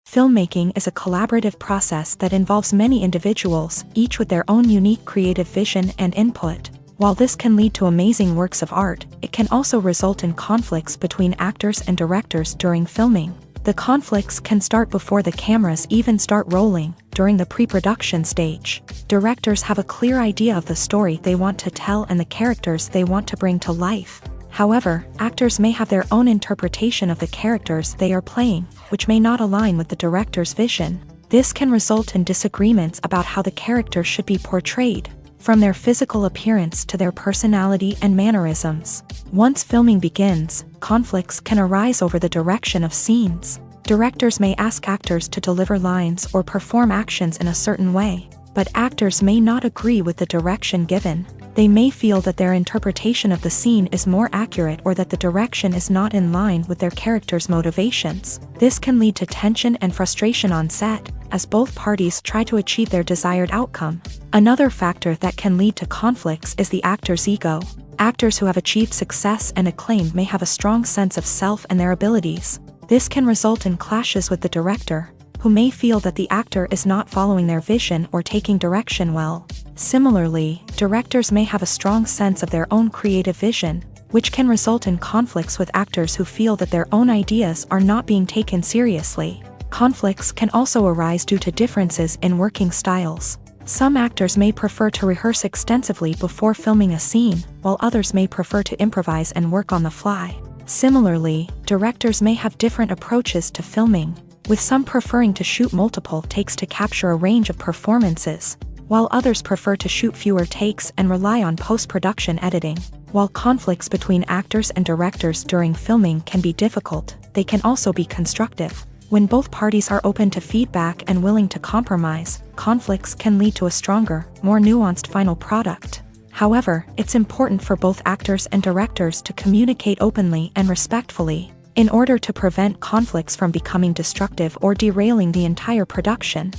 Filmmaking is a collaborative process that involves many individuals, each with their own unique creative vision and input. While this can lead to amazing works of art, it can also result in conflicts between actors and directors during filming. The conflicts can start before the cameras even start rolling, during the pre-production stage. Directors have a clear idea of the story they want to tell and the characters they want to bring to life. However, actors may have their own interpretation of the characters they are playing, which may not align with the director's vision. This can result in disagreements about how the character should be portrayed, from their physical appearance to their personality and mannerisms. Once filming begins, conflicts can arise over the direction of scenes. Directors may ask actors to deliver lines or perform actions in a certain way, but actors may not agree with the direction given. They may feel that their interpretation of the scene is more accurate or that the direction is not in line with their character's motivations. This can lead to tension and frustration on set, as both parties try to achieve their desired outcome. Another factor that can lead to conflicts is the actor's ego. Actors who have achieved success and acclaim may have a strong sense of self and their abilities. This can result in clashes with the director, who may feel that the actor is not following their vision or taking direction well. Similarly, directors may have a strong sense of their own creative vision, which can result in conflicts with actors who feel that their own ideas are not being taken seriously. Conflicts can also arise due to differences in working styles. Some actors may prefer to rehearse extensively before filming a scene, while others may prefer to improvise and work on the fly. Similarly, directors may have different approaches to filming, with some preferring to shoot multiple takes to capture a range of performances, while others prefer to shoot fewer takes and rely on post-production editing. While conflicts between actors and directors during filming can be difficult, they can also be constructive. When both parties are open to feedback and willing to compromise, conflicts can lead to a stronger, more nuanced final product. However, it's important for both actors and directors to communicate openly and respectfully, in order to prevent conflicts from becoming destructive or derailing the entire production.